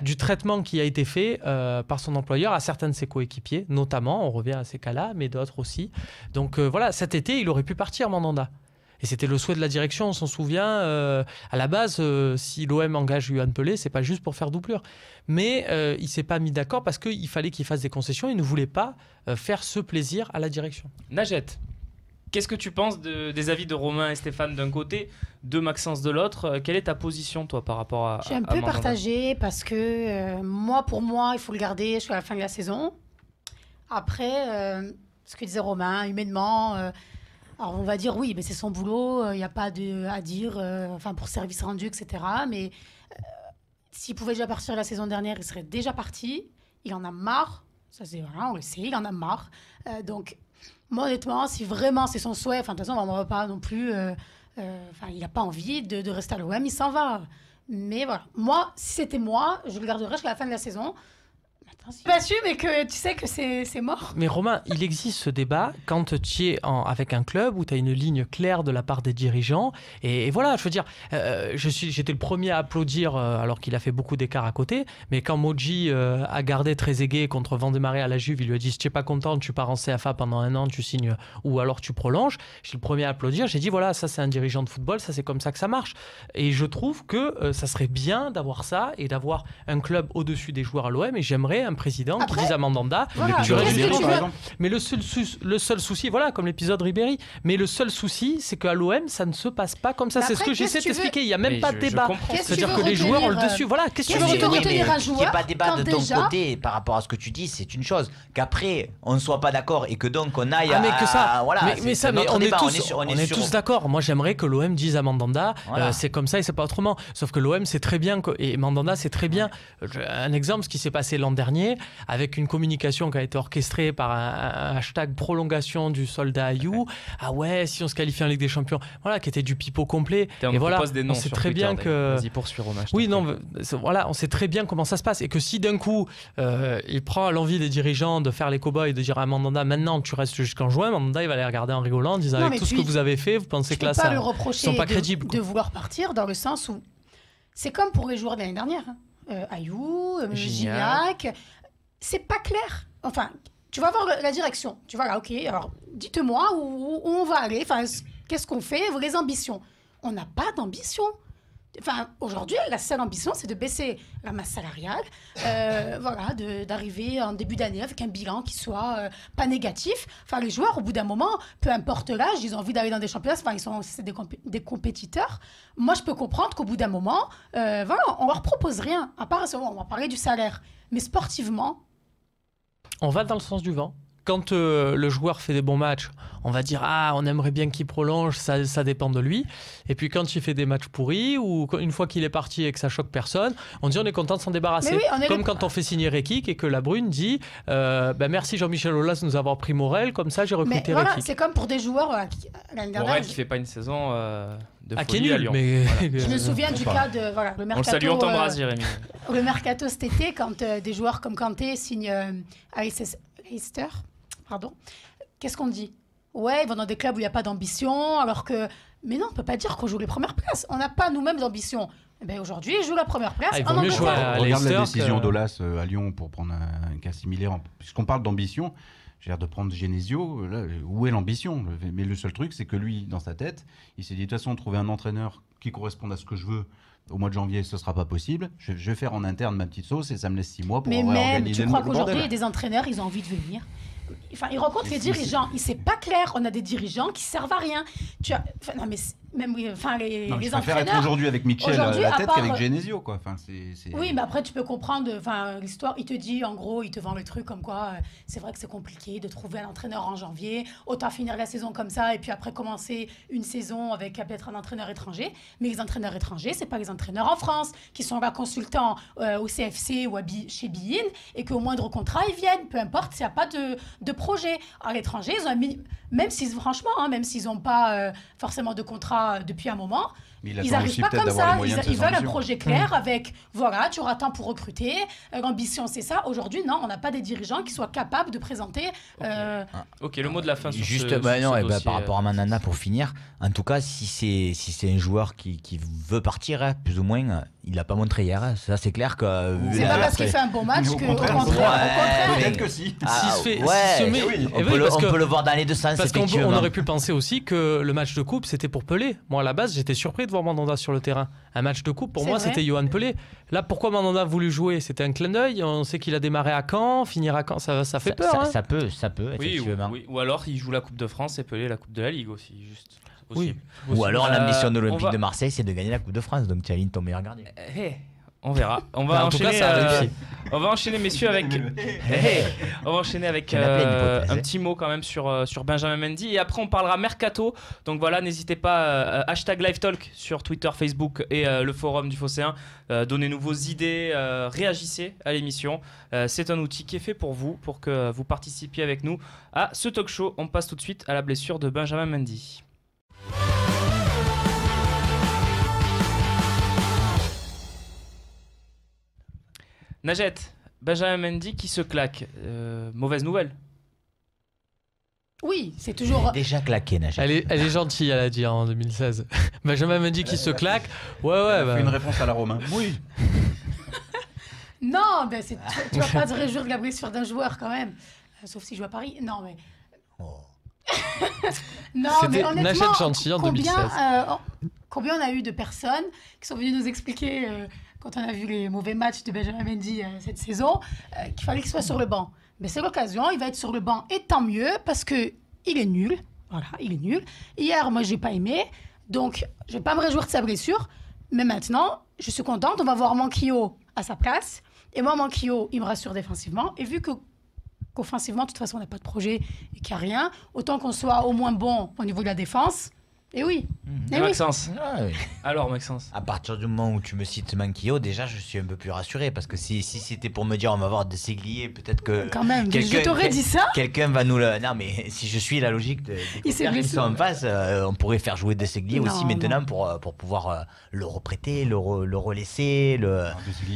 du traitement qui a été fait par son employeur à certains de ses coéquipiers, notamment, on revient à ces cas-là, mais d'autres aussi. Donc cet été, il aurait pu partir, Mandanda. Et c'était le souhait de la direction, on s'en souvient. À la base, si l'OM engage Yohan Pelé, c'est pas juste pour faire doublure. Mais il s'est pas mis d'accord parce qu'il fallait qu'il fasse des concessions. Il ne voulait pas faire ce plaisir à la direction. Najet, qu'est-ce que tu penses des avis de Romain et Stéphane d'un côté, de Maxence de l'autre? Quelle est ta position, toi, par rapport à... Je suis un peu partagée parce que pour moi, il faut le garder jusqu'à la fin de la saison. Après, ce que disait Romain, humainement, alors on va dire oui, mais c'est son boulot, il n'y a pas à dire, pour service rendu, etc. Mais s'il pouvait déjà partir la saison dernière, il serait déjà parti. Il en a marre. Ça, c'est voilà, on le sait, il en a marre. Donc, moi, honnêtement, si vraiment c'est son souhait, de toute façon, on ne va pas non plus... il n'a pas envie de rester à l'OM, il s'en va. Mais voilà, moi, si c'était moi, je le garderais jusqu'à la fin de la saison. Pas su, mais que tu sais que c'est mort. Mais Romain, il existe ce débat quand tu es avec un club où tu as une ligne claire de la part des dirigeants. Et voilà, je veux dire, j'étais le premier à applaudir alors qu'il a fait beaucoup d'écart à côté. Mais quand Moji a gardé Trezeguet contre Vandemaré à la Juve, il lui a dit si tu n'es pas content, tu pars en CFA pendant 1 an, tu signes ou alors tu prolonges. Je suis le premier à applaudir. J'ai dit voilà, ça c'est un dirigeant de football, ça c'est comme ça que ça marche. Et je trouve que ça serait bien d'avoir ça et d'avoir un club au-dessus des joueurs à l'OM. Et j'aimerais un président qui dise à Mandanda mais le seul souci, voilà, comme l'épisode Ribéry, mais le seul souci c'est qu'à l'OM ça ne se passe pas comme ça. C'est ce que j'essaie de t'expliquer, il n'y a même pas de débat, c'est-à-dire que les joueurs ont le dessus. Voilà, qu'est-ce que tu veux retenir un joueur? Qu'il n'y ait pas de débat de ton côté par rapport à ce que tu dis, c'est une chose, qu'après on ne soit pas d'accord et que donc on aille on est tous d'accord. Moi j'aimerais que l'OM dise à Mandanda c'est comme ça et c'est pas autrement, sauf que l'OM c'est très bien et Mandanda c'est très bien. Un exemple, ce qui s'est passé l'an dernier avec une communication qui a été orchestrée par un hashtag prolongation du soldat Ayou. Ah ouais, si on se qualifie en Ligue des Champions, voilà, qui était du pipeau complet. Et voilà, on sait très bien que... Vas-y, poursuis, Romain. Oui, non, voilà, on sait très bien comment ça se passe et que si d'un coup il prend l'envie des dirigeants de faire les cow-boys et de dire à Mandanda maintenant tu restes jusqu'en juin, Mandanda il va les regarder en rigolant en disant avec tout ce que vous avez fait, vous pensez que là ça, ils sont pas crédibles. De vouloir partir dans le sens où c'est comme pour les joueurs de l'année dernière. Ayou, Gignac, c'est pas clair. Enfin, tu vas voir la direction. Tu vas là, ok, alors dites-moi où on va aller. Enfin, qu'est-ce qu'on fait? Les ambitions. On n'a pas d'ambition. Enfin, aujourd'hui, la seule ambition, c'est de baisser la masse salariale, d'arriver en début d'année avec un bilan qui soit pas négatif. Enfin, les joueurs, au bout d'un moment, peu importe l'âge, ils ont envie d'aller dans des championnats. Enfin, c'est des compétiteurs. Moi, je peux comprendre qu'au bout d'un moment, on leur propose rien. À part ça, on va parler du salaire. Mais sportivement, on va dans le sens du vent. Quand le joueur fait des bons matchs, on va dire on aimerait bien qu'il prolonge, ça dépend de lui. Et puis quand il fait des matchs pourris ou une fois qu'il est parti et que ça choque personne, on dit on est content de s'en débarrasser. Comme quand on fait signer Rekik et que la Brune dit merci Jean-Michel Aulas de nous avoir pris Morel, comme ça j'ai recruté Rekik. C'est comme pour des joueurs l'année dernière. Morel qui fait pas une saison de folie qui est nul, à Lyon. mais je me souviens du cas de le mercato. On salue, on t'embrasse, Jérémy. Le mercato cet été, quand des joueurs comme Kanté signent Leicester. Pardon. Qu'est-ce qu'on dit? Ouais, ils vont dans des clubs où il n'y a pas d'ambition, alors que... Mais non, on ne peut pas dire qu'on joue les premières places. On n'a pas nous-mêmes d'ambition. Aujourd'hui, ils jouent la première place. Il vaut mieux jouer à Regarde la décision d'Aulas à Lyon pour prendre un cas similaire. Puisqu'on parle d'ambition, j'ai l'air de prendre Genesio. Là, où est l'ambition? Mais le seul truc, c'est que lui, dans sa tête, il s'est dit, de toute façon, trouver un entraîneur qui corresponde à ce que je veux, au mois de janvier, ce ne sera pas possible. Je vais faire en interne ma petite sauce et ça me laisse 6 mois pour organiser le bordel. Mais même, tu crois qu'aujourd'hui, il y a des entraîneurs, ils ont envie de venir. Enfin, ils rencontrent les dirigeants. C'est pas clair. On a des dirigeants qui servent à rien. Non, mais même les je préfère entraîneurs. Être aujourd'hui avec Mitchell à la tête qu'avec Genesio, quoi. Enfin, Oui, mais après tu peux comprendre. Enfin, l'histoire, il te dit, en gros, il te vend le truc comme quoi. C'est vrai que c'est compliqué de trouver un entraîneur en janvier. Autant finir la saison comme ça et puis après commencer une saison avec peut-être un entraîneur étranger. Mais les entraîneurs étrangers, c'est pas les entraîneurs en France qui sont là consultants au CFC ou chez Bein et qu'au moindre contrat ils viennent. Peu importe s'il n'y a pas de projet. À l'étranger, ils ont même s'ils n'ont pas forcément de contrat depuis un moment, ils n'arrivent pas comme ça. Ils veulent un projet clair avec, voilà, tu auras temps pour recruter. L'ambition, c'est ça. Aujourd'hui, non, on n'a pas des dirigeants qui soient capables de présenter... Ok, le mot de la fin sur juste, ce dossier, par rapport à Mandanda, pour finir, en tout cas, si c'est un joueur qui veut partir, plus ou moins, il l'a pas montré hier. Ça, c'est clair que... C'est pas parce qu'il fait un bon match qu'au contraire... Peut-être que si. On peut le voir dans les deux sens. Parce qu'on aurait pu penser aussi que le match de coupe, c'était pour Pelé. Moi, à la base, j'étais surpris de voir Mandanda sur le terrain. Un match de coupe, pour moi, c'était Yohan Pelé. Là, pourquoi Mandanda a voulu jouer? C'était un clin d'œil. On sait qu'il a démarré à Caen, finir à Caen, ça fait peur. Ça peut, effectivement. Oui, ou alors, il joue la Coupe de France et Pelé la Coupe de la Ligue aussi, juste. Oui. Ou alors, l'ambition de l'Olympique de Marseille, c'est de gagner la Coupe de France. Donc, tu alignes ton meilleur gardien. On verra. On va enchaîner. On va enchaîner, messieurs, avec. On va enchaîner avec un petit mot quand même sur Benjamin Mendy. Et après, on parlera mercato. Donc voilà, n'hésitez pas. Hashtag LiveTalk sur Twitter, Facebook et le forum du Phocéen. Donnez-nous vos idées. Réagissez à l'émission. C'est un outil qui est fait pour vous, pour que vous participiez avec nous à ce talk show. On passe tout de suite à la blessure de Benjamin Mendy. Najat, Benjamin Mendy qui se claque. Mauvaise nouvelle. Oui, c'est toujours. Déjà claqué, Najat. Elle est gentille, elle a dit en 2016. Benjamin Mendy qui se claque. Ouais. Fait une réponse à la Romain. Oui. Non, ben tu vas pas te réjouir de la blessure d'un joueur quand même. Sauf si je joue à Paris. Non, mais. Non, mais honnêtement, gentil en 2016. Combien on a eu de personnes qui sont venues nous expliquer, quand on a vu les mauvais matchs de Benjamin Mendy cette saison, qu'il fallait qu'il soit sur le banc. Mais c'est l'occasion, il va être sur le banc, et tant mieux, parce qu'il est nul. Voilà, il est nul. Hier, moi, j'ai pas aimé, donc je vais pas me réjouir de sa blessure. Mais maintenant, je suis contente, on va voir Manquillo à sa place. Et moi, Manquillo, il me rassure défensivement. Et vu qu'offensivement, de toute façon, on n'a pas de projet et qu'il n'y a rien, autant qu'on soit au moins bon au niveau de la défense. Et oui. Et Maxence. Oui. Alors, Maxence. À partir du moment où tu me cites Manquillo, déjà, je suis un peu plus rassuré. Parce que si c'était pour me dire on va avoir de Séglier, peut-être que. Quand même, je t'aurais dit ça. Quelqu'un va nous le. Non, mais si je suis la logique des qui sont en face, on pourrait faire jouer de Séglier aussi maintenant pour pouvoir le reprêter, le relaisser,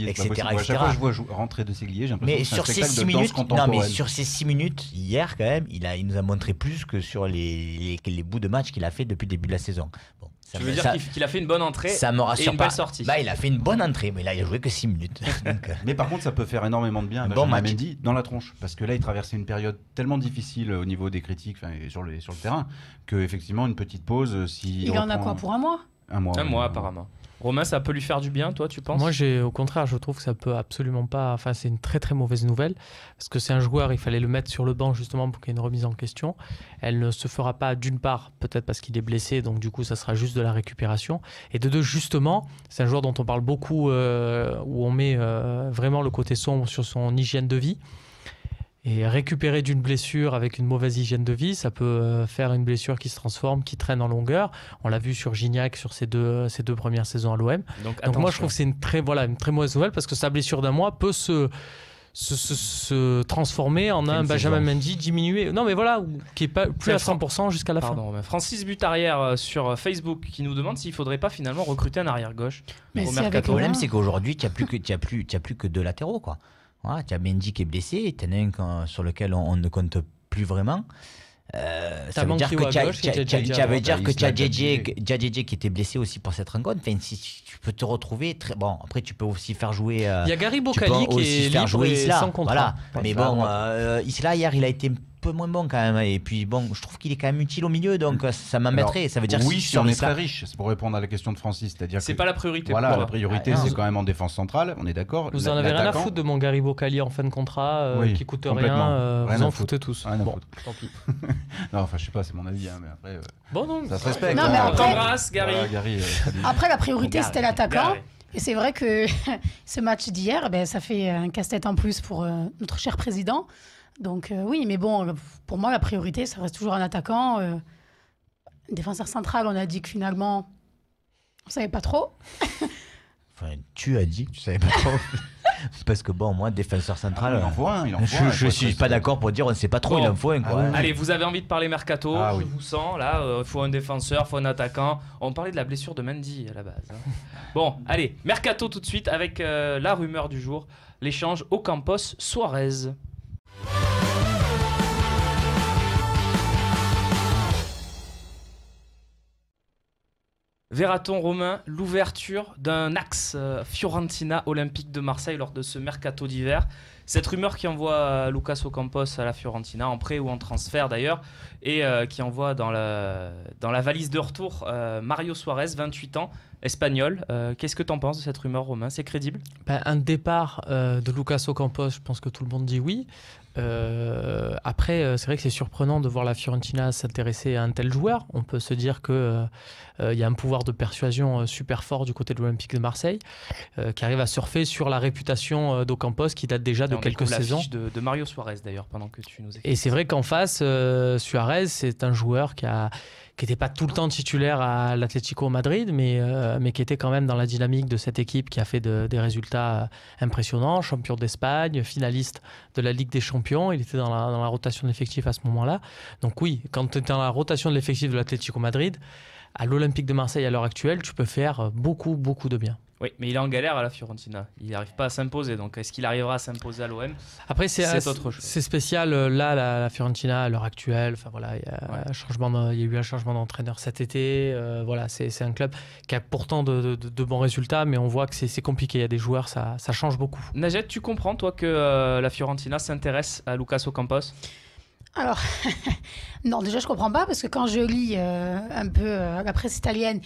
etc. À chaque fois que je vois rentrer de Séglier, j'ai l'impression que c'est un spectacle de danse contemporaine. Non, mais sur ces 6 minutes, hier, quand même, il nous a montré plus que sur les bouts de match qu'il a fait depuis le début de la saison. Bon, tu veux dire qu'il a fait une bonne entrée ça me rassure et une belle sortie. Bah, il a fait une bonne entrée, mais là il a joué que 6 minutes. Donc, mais par contre, ça peut faire énormément de bien à Benjamin Mendy dans la tronche, parce que là il traversait une période tellement difficile au niveau des critiques et sur le terrain, que effectivement une petite pause, si il en a quoi pour un mois? Un mois apparemment. Romain, ça peut lui faire du bien, toi, tu penses? Moi, au contraire, je trouve que ça peut absolument pas. Enfin, c'est une très très mauvaise nouvelle parce que c'est un joueur, il fallait le mettre sur le banc justement pour qu'il y ait une remise en question. Elle ne se fera pas d'une part, peut-être parce qu'il est blessé, donc du coup, ça sera juste de la récupération. Et de deux, justement, c'est un joueur dont on parle beaucoup, où on met vraiment le côté sombre sur son hygiène de vie. Et récupérer d'une blessure avec une mauvaise hygiène de vie, ça peut faire une blessure qui se transforme, qui traîne en longueur. On l'a vu sur Gignac sur ses deux premières saisons à l'OM. Donc moi, je trouve que c'est une très mauvaise nouvelle parce que sa blessure d'un mois peut se transformer en un Benjamin Mendy diminué. Non, mais voilà, qui est pas plus à 100% jusqu'à la fin. Francis Butarière sur Facebook qui nous demande s'il faudrait pas finalement recruter un arrière-gauche. Mais le problème, c'est qu'aujourd'hui, tu n'as plus que deux latéraux, quoi. Voilà, tu as Mendy qui est blessé, tu en as un sur lequel on ne compte plus vraiment. Ça veut dire que tu as Djedje qui était blessé aussi pour cette rencontre. Enfin, si tu peux te retrouver bon, après tu peux aussi faire jouer il y a Gary Bocali qui est libre et sans contrat. Voilà. Mais bon, Isla hier il a été peu moins bon quand même, et puis bon, je trouve qu'il est quand même utile au milieu, donc ça m'embêterait. Ça veut dire oui, on est très riche. C'est pour répondre à la question de Francis, c'est-à-dire c'est pas la priorité. Voilà, la priorité c'est quand même en défense centrale, on est d'accord. Vous en avez rien à foutre de mon Gary Bocali en fin de contrat qui coûte rien, vous en foutez tous. Bon, tant pis. Non, enfin je sais pas, c'est mon avis, mais après bon, non, ça se respecte. Non, mais on t'embrasse, Gary. Après la priorité c'était l'attaquant. Et c'est vrai que ce match d'hier, ça fait un casse-tête en plus pour notre cher président. Donc oui, mais bon, pour moi, la priorité, ça reste toujours un attaquant. Défenseur central, on a dit que finalement, on ne savait pas trop. Enfin, tu as dit que tu ne savais pas trop. Parce que bon, moi, défenseur central, il en faut un. Je ne suis pas d'accord pour dire on ne sait pas trop, il en faut un. Quoi. Allez, vous avez envie de parler mercato, je vous sens, là, il faut un défenseur, il faut un attaquant. On parlait de la blessure de Mendy à la base. Bon, allez, mercato tout de suite avec la rumeur du jour, l'échange Ocampos-Suarez. Verra-t-on, Romain, l'ouverture d'un axe Fiorentina Olympique de Marseille lors de ce mercato d'hiver? Cette rumeur qui envoie Lucas Ocampos à la Fiorentina, en prêt ou en transfert d'ailleurs, et qui envoie dans la valise de retour Mario Suarez, 28 ans, espagnol. Qu'est-ce que tu en penses de cette rumeur, Romain? C'est crédible? Un départ de Lucas Ocampos, je pense que tout le monde dit oui. Après, c'est vrai que c'est surprenant de voir la Fiorentina s'intéresser à un tel joueur. On peut se dire qu'il y a un pouvoir de persuasion super fort du côté de l'Olympique de Marseille, qui arrive à surfer sur la réputation d'Ocampos qui date déjà de quelques saisons. De Mario Suarez d'ailleurs, pendant que tu nous expliques. Et c'est vrai qu'en face, Suarez, c'est un joueur qui n'était pas tout le temps titulaire à l'Atlético Madrid, mais qui était quand même dans la dynamique de cette équipe qui a fait des résultats impressionnants, champion d'Espagne, finaliste de la Ligue des Champions. Il était dans la rotation de l'effectif à ce moment-là. Donc oui, quand tu es dans la rotation de l'effectif de l'Atlético Madrid, à l'Olympique de Marseille à l'heure actuelle, tu peux faire beaucoup, beaucoup de bien. Oui, mais il est en galère à la Fiorentina. Il n'arrive pas à s'imposer. Donc, est-ce qu'il arrivera à s'imposer à l'OM? Après, c'est autre chose. C'est spécial. Là, la Fiorentina, à l'heure actuelle, voilà, il y a eu un changement d'entraîneur cet été. Voilà, c'est un club qui a pourtant de bons résultats, mais on voit que c'est compliqué. Il y a des joueurs, ça change beaucoup. Najet, tu comprends, toi, que la Fiorentina s'intéresse à Lucas Ocampos? Alors, non, déjà, je comprends pas, parce que quand je lis un peu la presse italienne,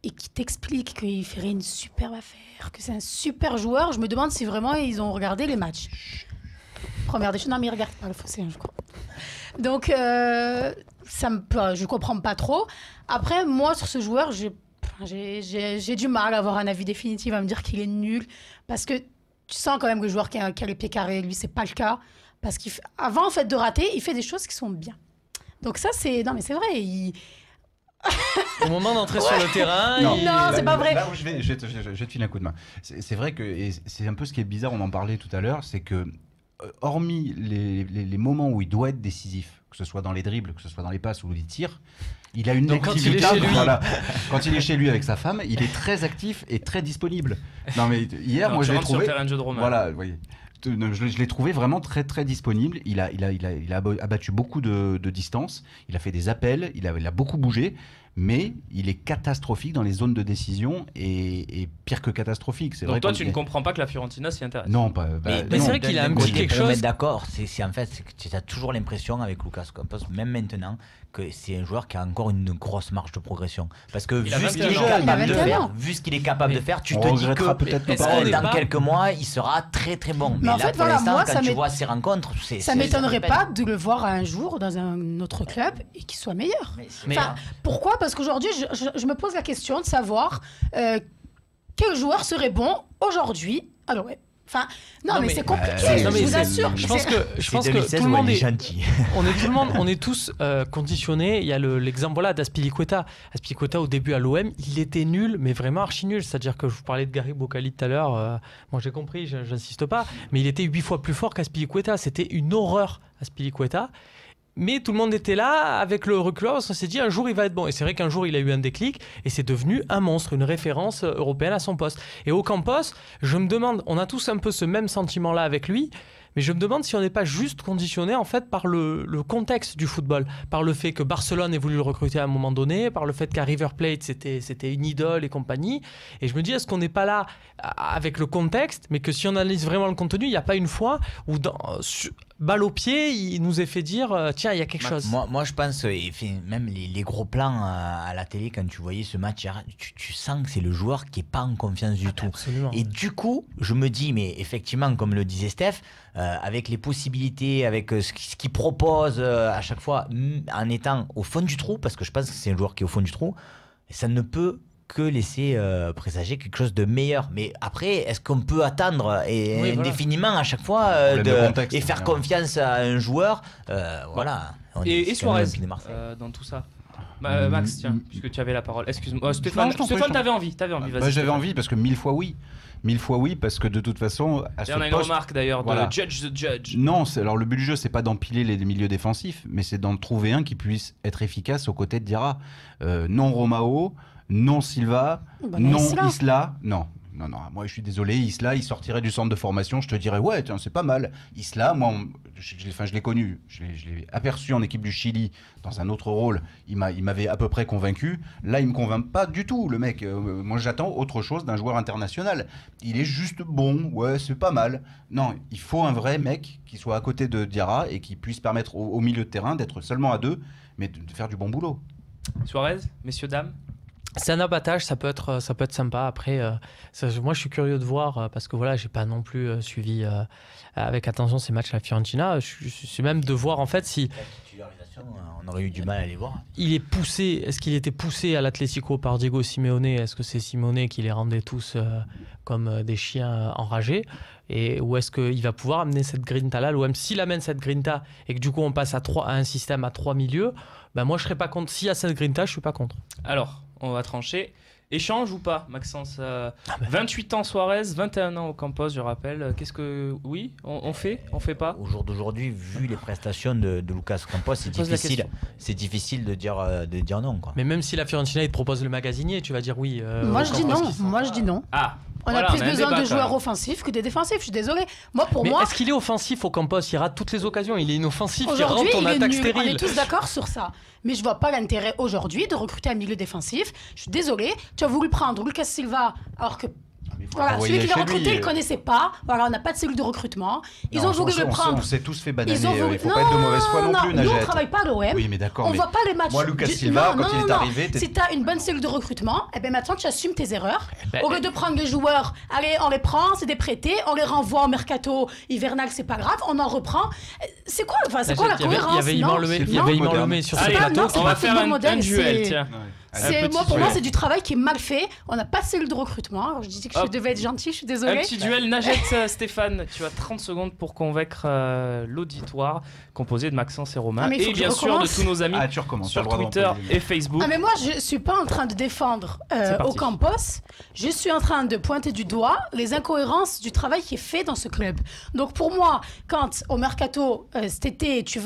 et qui t'explique qu'il ferait une superbe affaire, que c'est un super joueur, je me demande si vraiment ils ont regardé les matchs. Première des choses, non mais ils regardent pas le fossé, je crois. Donc, je comprends pas trop. Après, moi, sur ce joueur, j'ai du mal à avoir un avis définitif, à me dire qu'il est nul, parce que tu sens quand même que le joueur qui a les pieds carrés, lui, c'est pas le cas, parce qu'avant en fait, de rater, il fait des choses qui sont bien. Donc ça, non mais c'est vrai, au moment d'entrer sur le terrain... Non, c'est pas vrai. Là où je vais te filer un coup de main. C'est vrai que, et c'est un peu ce qui est bizarre, on en parlait tout à l'heure, c'est que, hormis les moments où il doit être décisif, que ce soit dans les dribbles, que ce soit dans les passes ou les tirs, il a une activité. Quand il est chez lui avec sa femme, il est très actif et très disponible. Non mais hier, moi je l'ai trouvé... Sur le terrain de jeu de Romain. Voilà, oui. Je l'ai trouvé vraiment très très disponible. Il a abattu beaucoup de distance. Il a fait des appels. Il a beaucoup bougé. Mais il est catastrophique dans les zones de décision et pire que catastrophique. Donc toi, tu ne comprends pas que la Fiorentina s'y intéresse? Non, pas. Mais c'est vrai qu'il a un petit quelque chose. D'accord, c'est en fait, tu as toujours l'impression avec Lucas Ocampos, même maintenant, que c'est un joueur qui a encore une grosse marge de progression. Parce que vu ce qu'il est capable de faire, tu te dis que dans quelques mois, il sera très très bon. Mais en là, fait, pour l'instant, quand tu vois ses rencontres, ça m'étonnerait pas de le voir un jour dans un autre club et qu'il soit meilleur. Pourquoi? Parce qu'aujourd'hui, je me pose la question de savoir quel joueur serait bon aujourd'hui. Alors ouais. Enfin, non, mais c'est compliqué, je vous assure. Je pense que tout le monde est gentil. On est tous conditionnés. Il y a l'exemple d'Azpilicueta. Azpilicueta, au début à l'OM, il était nul, mais vraiment archi nul. C'est-à-dire que je vous parlais de Gary Bocali tout à l'heure. Moi, j'ai compris, j'insiste pas. Mais il était 8 fois plus fort qu'Azpilicueta. C'était une horreur, Azpilicueta. Mais tout le monde était là, avec le recul, on s'est dit un jour il va être bon. Et c'est vrai qu'un jour il a eu un déclic et c'est devenu un monstre, une référence européenne à son poste. Et Ocampos, je me demande, on a tous un peu ce même sentiment-là avec lui, mais je me demande si on n'est pas juste conditionné en fait par le contexte du football, par le fait que Barcelone ait voulu le recruter à un moment donné, par le fait qu'à River Plate c'était une idole et compagnie. Et je me dis, est-ce qu'on n'est pas là avec le contexte, mais que si on analyse vraiment le contenu, il n'y a pas une fois où balle au pied, il nous est fait dire tiens, il y a quelque chose. Moi je pense, même les gros plans à la télé, quand tu voyais ce match, tu sens que c'est le joueur qui n'est pas en confiance du tout. Absolument. Et du coup, je me dis, mais effectivement, comme le disait Steph, avec les possibilités, avec ce qu'il propose à chaque fois, en étant au fond du trou, parce que je pense que c'est un joueur qui est au fond du trou, ça ne peut que laisser présager quelque chose de meilleur. Mais après, est-ce qu'on peut attendre indéfiniment à chaque fois et faire confiance à un joueur voilà. Et Suarez dans tout ça? Max, tiens, puisque tu avais la parole. Excuse-moi. Stéphane, t'avais envie. J'avais envie parce que 1000 fois oui. 1000 fois oui, parce que de toute façon... Il y en a une remarque d'ailleurs de Judge the Judge. Non, alors le but du jeu, c'est pas d'empiler les milieux défensifs, mais c'est d'en trouver un qui puisse être efficace aux côtés de Diarra. Non Romao, non Silva, non Isla, non. Non, moi je suis désolé, Isla, il sortirait du centre de formation, je te dirais, ouais, tiens, c'est pas mal. Isla, moi, je l'ai connu, je l'ai aperçu en équipe du Chili dans un autre rôle, il m'avait à peu près convaincu. Là, il me convainc pas du tout, le mec. Moi, j'attends autre chose d'un joueur international. Il est juste bon, ouais, c'est pas mal. Non, il faut un vrai mec qui soit à côté de Diarra et qui puisse permettre au milieu de terrain d'être seulement à 2, mais de faire du bon boulot. Suarez, messieurs, dames. C'est un abattage, ça peut être sympa. Après, moi je suis curieux de voir parce que voilà, j'ai pas non plus suivi avec attention ces matchs à la Fiorentina. Je suis même de voir en fait si on aurait eu du mal à les voir. Est-ce qu'il était poussé à l'Atlético par Diego Simeone? Est-ce que c'est Simeone qui les rendait tous comme des chiens enragés? Et où est-ce qu'il va pouvoir amener cette grinta là? L'OM, s'il amène cette grinta et que du coup on passe à un système à 3 milieux, ben moi je serais pas contre. S'il y a cette grinta, je suis pas contre. Alors, on va trancher. Échange ou pas, Maxence? 28 ans Suarez, 21 ans au Campos, je rappelle. Qu'est-ce que... Oui, on fait? On fait pas? Au jour d'aujourd'hui, vu les prestations de Lucas Campos, c'est difficile de dire non, quoi. Mais même si la Fiorentina il te propose le magasinier, tu vas dire oui. Moi je dis non. Ah, on a plus besoin de joueurs offensifs que de défensifs, je suis désolée. Moi, Mais est-ce qu'il est offensif au Campos? Il rate toutes les occasions, il est inoffensif, il rentre en attaque stérile. On est tous d'accord sur ça. Mais je vois pas l'intérêt aujourd'hui de recruter un milieu défensif. Je suis désolée, tu as voulu prendre Lucas Silva alors que voilà, celui qui l'a recruté, il ne connaissait pas. Voilà, on n'a pas de cellule de recrutement. Ils ont voulu le prendre. On s'est tous fait bananer. Il ne faut pas être de mauvaise foi non plus, Najette. Nous, on ne travaille pas à l'OM. Oui, mais d'accord. On ne voit pas les matchs. Moi, Lucas Silva, quand il est arrivé... Si tu as une bonne cellule de recrutement, eh ben maintenant, tu assumes tes erreurs. Au lieu de prendre les joueurs, allez, on les prend, c'est des prêtés, on les renvoie au mercato hivernal, c'est pas grave, on en reprend. C'est quoi la cohérence? Il y avait Iman Lomé sur ce plateau. On va faire un duel, tiens. Pour moi, c'est du travail qui est mal fait. On n'a pas de cellule de recrutement. Alors, je disais que je devais être gentil, je suis désolée. Un petit duel Najette Stéphane. Tu as 30 secondes pour convaincre l'auditoire composé de Maxence et Romain. Et bien sûr de tous nos amis sur Twitter et Facebook. Mais moi, je ne suis pas en train de défendre au Campos. Je suis en train de pointer du doigt les incohérences du travail qui est fait dans ce club. Donc pour moi, quand au Mercato, cet été, tu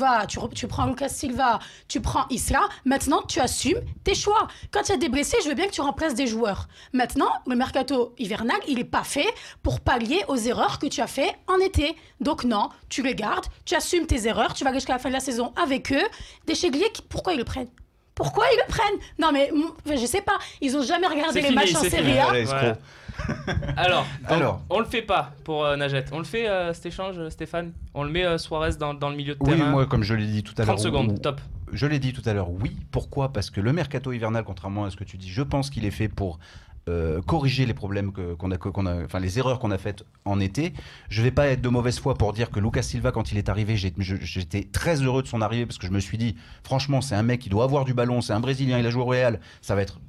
prends Lucas Silva, tu prends Isla, maintenant tu assumes tes choix. Quand il y a des blessés, je veux bien que tu remplaces des joueurs. Maintenant, le mercato hivernal, il n'est pas fait pour pallier aux erreurs que tu as fait en été. Donc non, tu les gardes, tu assumes tes erreurs, tu vas aller jusqu'à la fin de la saison avec eux. Des Cheglier, pourquoi ils le prennent? Pourquoi ils le prennent? Non mais, je sais pas, ils ont jamais regardé les matchs en Serie A. Ouais. Alors, on le fait pas pour Najette. On le fait cet échange, Stéphane? On le met Suarez dans le milieu de terrain? Oui, moi, comme je l'ai dit tout à l'heure. 30 secondes, top. Je l'ai dit tout à l'heure, oui. Pourquoi? Parce que le mercato hivernal, contrairement à ce que tu dis, je pense qu'il est fait pour corriger les problèmes enfin les erreurs qu'on a faites en été. Je vais pas être de mauvaise foi pour dire que Lucas Silva, quand il est arrivé, j'étais très heureux de son arrivée parce que je me suis dit, franchement, c'est un mec qui doit avoir du ballon, c'est un Brésilien, il a joué au Real, ça va être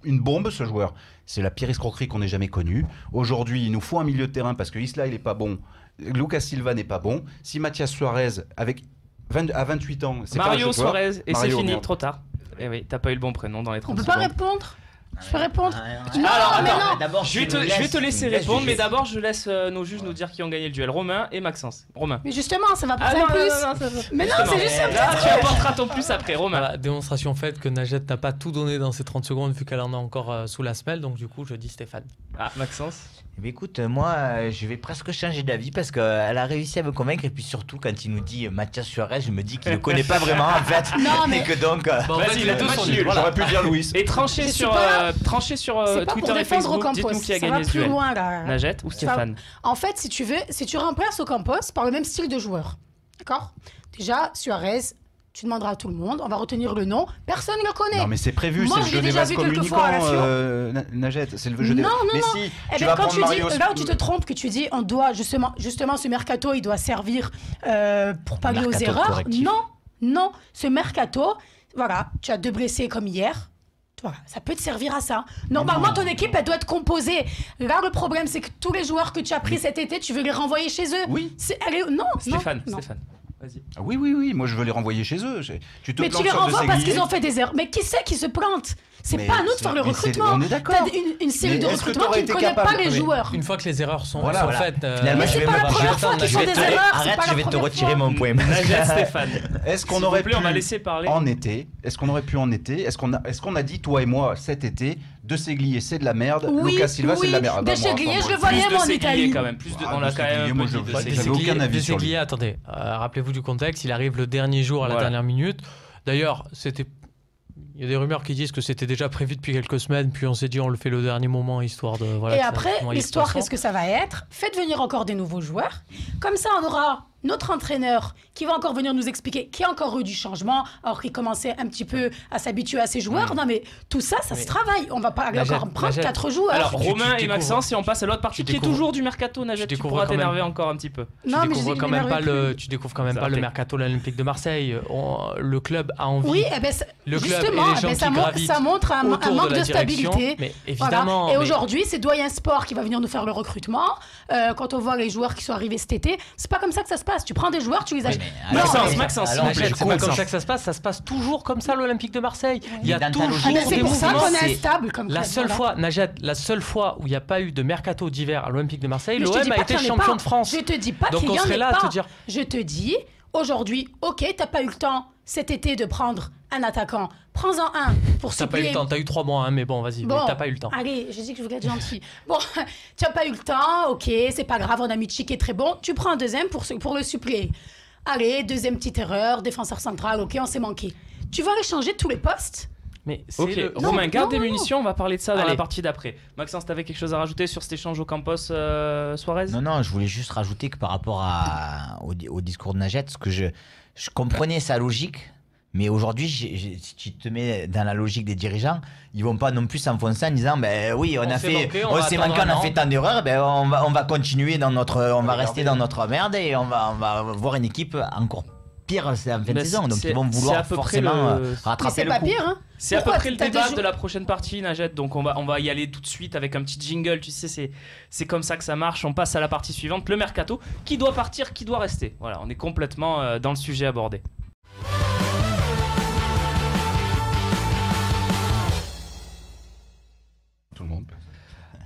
une bombe ce joueur. C'est la pire escroquerie qu'on ait jamais connue. Aujourd'hui, il nous faut un milieu de terrain parce que Isla, il est pas bon, Lucas Silva n'est pas bon. Si Mathias Suarez à 28 ans, c'est Mario Suarez, et c'est fini, trop tard. Eh oui, t'as pas eu le bon prénom dans les 30 secondes. On peut pas répondre? Je peux répondre? Non, d'abord, je vais te laisser répondre, mais d'abord, je laisse nos juges nous dire qui ont gagné le duel. Romain et Maxence. Romain. Mais justement, ça va pas faire plus. Mais non, c'est juste ça. Là, tu apporteras ton plus après, Romain. Voilà, démonstration faite que Najette n'a pas tout donné dans ces 30 secondes vu qu'elle en a encore sous la semelle. Donc, du coup, je dis Stéphane. Ah, Maxence? Mais écoute, moi, je vais presque changer d'avis parce qu'elle a réussi à me convaincre. Et puis surtout, quand il nous dit Mathias Suarez, je me dis qu'il ne le connaît pas vraiment en fait. Non, mais que donc. Bon, vas-y, les deux sont nuls. J'aurais pu dire Louis. Et trancher sur Twitter et Facebook. Dites-nous qui a gagné ce duel. Najette ou Stéphane? En fait, si tu remplaces Ocampos par le même style de joueur, d'accord? Déjà, Suarez. Tu demanderas à tout le monde, on va retenir le nom, personne ne le connaît. Non mais c'est prévu, c'est le jeu des vases communicants, Najette, c'est le jeu des... Non, mais non, si, tu vas prendre Mario... Là où tu te trompes, que tu dis, on doit justement ce mercato, il doit servir pour pallier aux erreurs. Non, ce mercato, voilà, tu as 2 blessés comme hier. Voilà, ça peut te servir à ça. Normalement, ton équipe, elle doit être composée. Là, le problème, c'est que tous les joueurs que tu as pris cet été, tu veux les renvoyer chez eux. Oui. Non, Stéphane. Oui, moi je veux les renvoyer chez eux. Mais tu les renvoies parce qu'ils ont fait des erreurs. Mais qui c'est qui se plante? C'est pas à nous de faire le recrutement. On est d'accord. T'as une cellule de recrutement qui ne connaît pas les joueurs. Une fois que les erreurs sont faites... Mais c'est pas la première fois qu'ils font des erreurs. Arrête, je vais te retirer mon point. Stéphane. Est-ce qu'on aurait pu on va laisser parler en été? Est-ce qu'on aurait pu en été? Est-ce qu'on a dit, toi et moi, cet été, De Séglier, c'est de la merde. Oui, Lucas Silva, c'est de la merde. De Séglier, je le voyais Plus de en Séglier Italie. quand même. On a quand même un peu dit de Séglier. J'avais aucun avis sur lui. Attendez, rappelez-vous du contexte. Il arrive le dernier jour à la dernière minute. D'ailleurs, il y a des rumeurs qui disent que c'était déjà prévu depuis quelques semaines, puis on s'est dit on le fait le dernier moment histoire de. Voilà, et après, l'histoire, qu'est-ce que ça va être? Faites venir encore des nouveaux joueurs. Comme ça, on aura notre entraîneur qui va encore venir nous expliquer qu'il y a encore eu du changement, alors qu'il commençait un petit peu à s'habituer à ses joueurs. Non, mais tout ça, ça se travaille. On va pas encore prendre 4 joueurs. Alors, Romain et Maxence, et on passe à l'autre partie qui est toujours du mercato, Najat. Tu pourras t'énerver encore un petit peu. Non, tu découvres quand même pas le mercato de l'Olympique de Marseille. Le club a envie. Oui, justement, ça montre un manque de stabilité. Mais évidemment. Et aujourd'hui, c'est Doyen Sport qui va venir nous faire le recrutement. Quand on voit les joueurs qui sont arrivés cet été, c'est pas comme ça que ça se passe. Tu prends des joueurs, tu les achètes. Maxence, c'est pas comme ça que ça se passe toujours comme ça l'Olympique de Marseille. Il y a toujours c'est pour ça qu'on est instable comme la seule fois, Najat, la seule fois où il n'y a pas eu de mercato d'hiver à l'Olympique de Marseille, l'OM a été champion de France. Je te dis pas qu'il y en ait pas. Je te dis, aujourd'hui, ok, t'as pas eu le temps cet été de prendre un attaquant. Prends-en un pour suppléer. T'as pas eu le temps, t'as eu 3 mois, hein, mais bon, vas-y, t'as pas eu le temps. Allez, j'ai dit que je voulais être gentil. Bon, tu n'as pas eu le temps, ok, c'est pas grave, on a Michi qui est très bon. Tu prends un deuxième pour le suppléer. Allez, deuxième petite erreur, défenseur central, ok, on s'est manqué. Tu vas aller changer tous les postes. Mais Romain, garde des munitions, on va parler de ça dans la partie d'après. Maxence, t'avais quelque chose à rajouter sur cet échange au Campos Suarez? Non, je voulais juste rajouter que par rapport au discours de Najat, parce que je comprenais sa logique. Mais aujourd'hui, si tu te mets dans la logique des dirigeants, ils vont pas non plus s'enfoncer en disant oui, on s'est manqué, on a fait tant d'erreurs, on va continuer on va rester dans notre merde et on va voir une équipe encore pire en fin de saison. Donc ils vont vouloir forcément rattraper le coup. C'est pas pire, hein. C'est à peu près le débat de la prochaine partie, Najat. Donc on va y aller tout de suite avec un petit jingle. Tu sais, c'est comme ça que ça marche. On passe à la partie suivante, le mercato. Qui doit partir, qui doit rester? Voilà, on est complètement dans le sujet abordé. Tout le monde.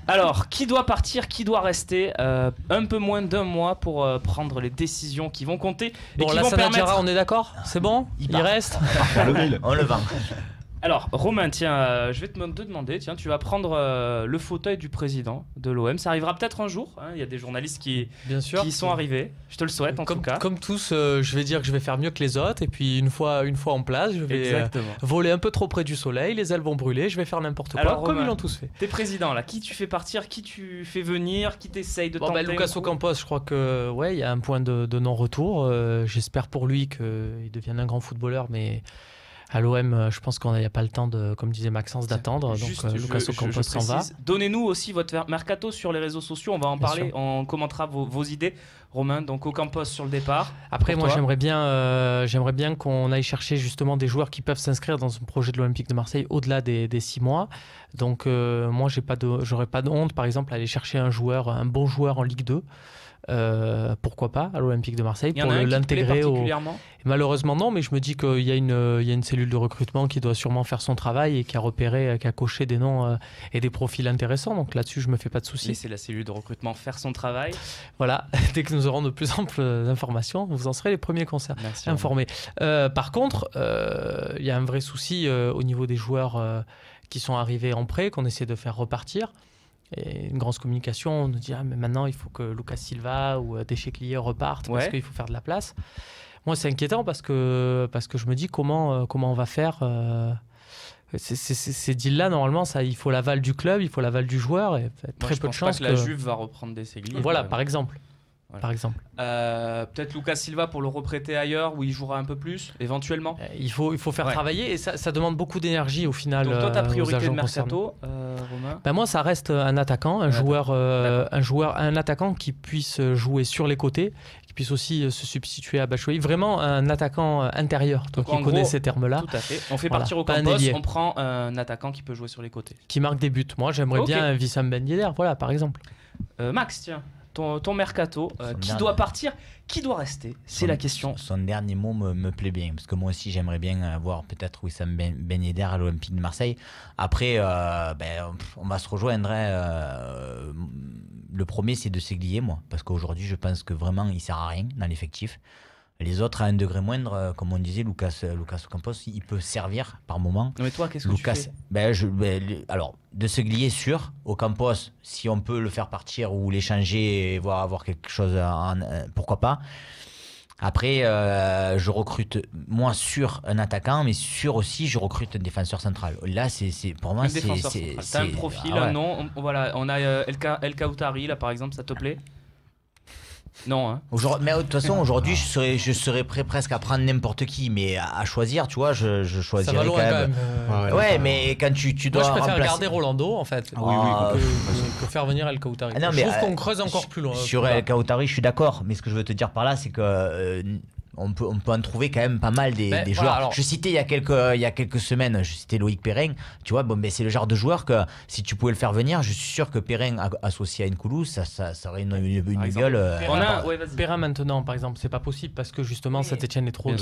Alors, qui doit partir, qui doit rester? Un peu moins d'un mois pour prendre les décisions qui vont compter. Bon, et qui vont permettre... on est d'accord? C'est bon? Il reste? On le vend. Alors, Romain, tiens, je vais te demander, tiens, tu vas prendre le fauteuil du président de l'OM. Ça arrivera peut-être un jour. Hein, il y a des journalistes qui sont arrivés. Je te le souhaite en tout cas. Comme tous, je vais dire que je vais faire mieux que les autres. Et puis une fois en place, je vais voler un peu trop près du soleil. Les ailes vont brûler. Je vais faire n'importe quoi. Alors, comme ils l'ont tous fait. T'es président là. Qui tu fais partir? Qui tu fais venir? Qui t'essaye de tenter? Lucas Ocampos, je crois que il y a un point de non-retour. J'espère pour lui qu'il devienne un grand footballeur, mais à l'OM, je pense qu'il n'y a pas le temps, comme disait Maxence, d'attendre. Donc Lucas Ocampos s'en va. Donnez-nous aussi votre mercato sur les réseaux sociaux. On va en parler. On commentera vos idées. Romain, donc Ocampos sur le départ. Après, moi, j'aimerais bien qu'on aille chercher justement des joueurs qui peuvent s'inscrire dans un projet de l'Olympique de Marseille au-delà des 6 mois. Donc, moi, j'aurais pas de honte, par exemple, à aller chercher un bon joueur en Ligue 2. Pourquoi pas à l'Olympique de Marseille pour l'intégrer Malheureusement non, mais je me dis qu'il y a une cellule de recrutement qui doit sûrement faire son travail et qui a coché des noms et des profils intéressants, donc là-dessus je me fais pas de soucis. Laissez la cellule de recrutement faire son travail. Voilà, dès que nous aurons de plus amples informations, vous en serez les premiers informés. Par contre, il y a un vrai souci au niveau des joueurs qui sont arrivés en prêt, qu'on essaie de faire repartir. Et une grosse communication, on nous dit mais maintenant il faut que Lucas Silva ou Descheklier repartent parce qu'il faut faire de la place. Moi c'est inquiétant parce que je me dis comment on va faire. Ces deals-là, normalement, il faut l'aval du club, il faut l'aval du joueur et très peu de chances que la Juve va reprendre Descheklier. Voilà, par exemple. Voilà. Par exemple. Peut-être Lucas Silva pour le reprêter ailleurs où il jouera un peu plus, éventuellement. Il faut faire travailler et ça demande beaucoup d'énergie au final. Donc toi, ta priorité de mercato, Romain? Moi, ça reste un attaquant, un attaquant qui puisse jouer sur les côtés, qui puisse aussi se substituer à Batshuayi. Vraiment un attaquant intérieur, toi qui connais ces termes-là. Tout à fait. On fait partir au Campos, on prend un attaquant qui peut jouer sur les côtés. Qui marque des buts. Moi, j'aimerais bien un Wissam Ben Yedder, voilà, par exemple. Max, tiens. Ton mercato, qui doit partir, qui doit rester? C'est la question. Son dernier mot me plaît bien, parce que moi aussi j'aimerais bien avoir peut-être Wissam Ben Yedder à l'Olympique de Marseille. Après, on va se rejoindre. Le premier, c'est de Séglier, moi, parce qu'aujourd'hui je pense que vraiment il sert à rien dans l'effectif. Les autres, à un degré moindre, comme on disait, Lucas Ocampos, il peut servir par moment. Mais toi, qu'est-ce que tu fais? Alors, de Seguier, sûr. Ocampos, si on peut le faire partir ou l'échanger et avoir quelque chose, pourquoi pas. Après, je recrute, moi, sur un attaquant, mais sur aussi, je recrute un défenseur central. Là, pour moi, t'as un profil, un nom. Voilà, on a El Kaoutari, là, par exemple, ça te plaît? Non, hein. Mais de toute façon, aujourd'hui, je serais prêt presque à prendre n'importe qui, mais à choisir, tu vois, je choisirais ça va loin, quand même. Ouais, mais quand tu dois. Moi, je préfère remplacer... garder Rolando, en fait, que faire venir El Kaoutari. Non, je trouve qu'on creuse encore plus loin. Sur El Kaoutari, je suis d'accord, mais ce que je veux te dire par là, c'est que. On peut en trouver quand même pas mal des joueurs. Alors, je citais il y a quelques semaines, je citais Loïc Perrin. Tu vois, c'est le genre de joueur que si tu pouvais le faire venir, je suis sûr que Perrin associé à Nkoulou, ça aurait une gueule. Perrin maintenant, par exemple, c'est pas possible parce que justement, Saint-Etienne est trop.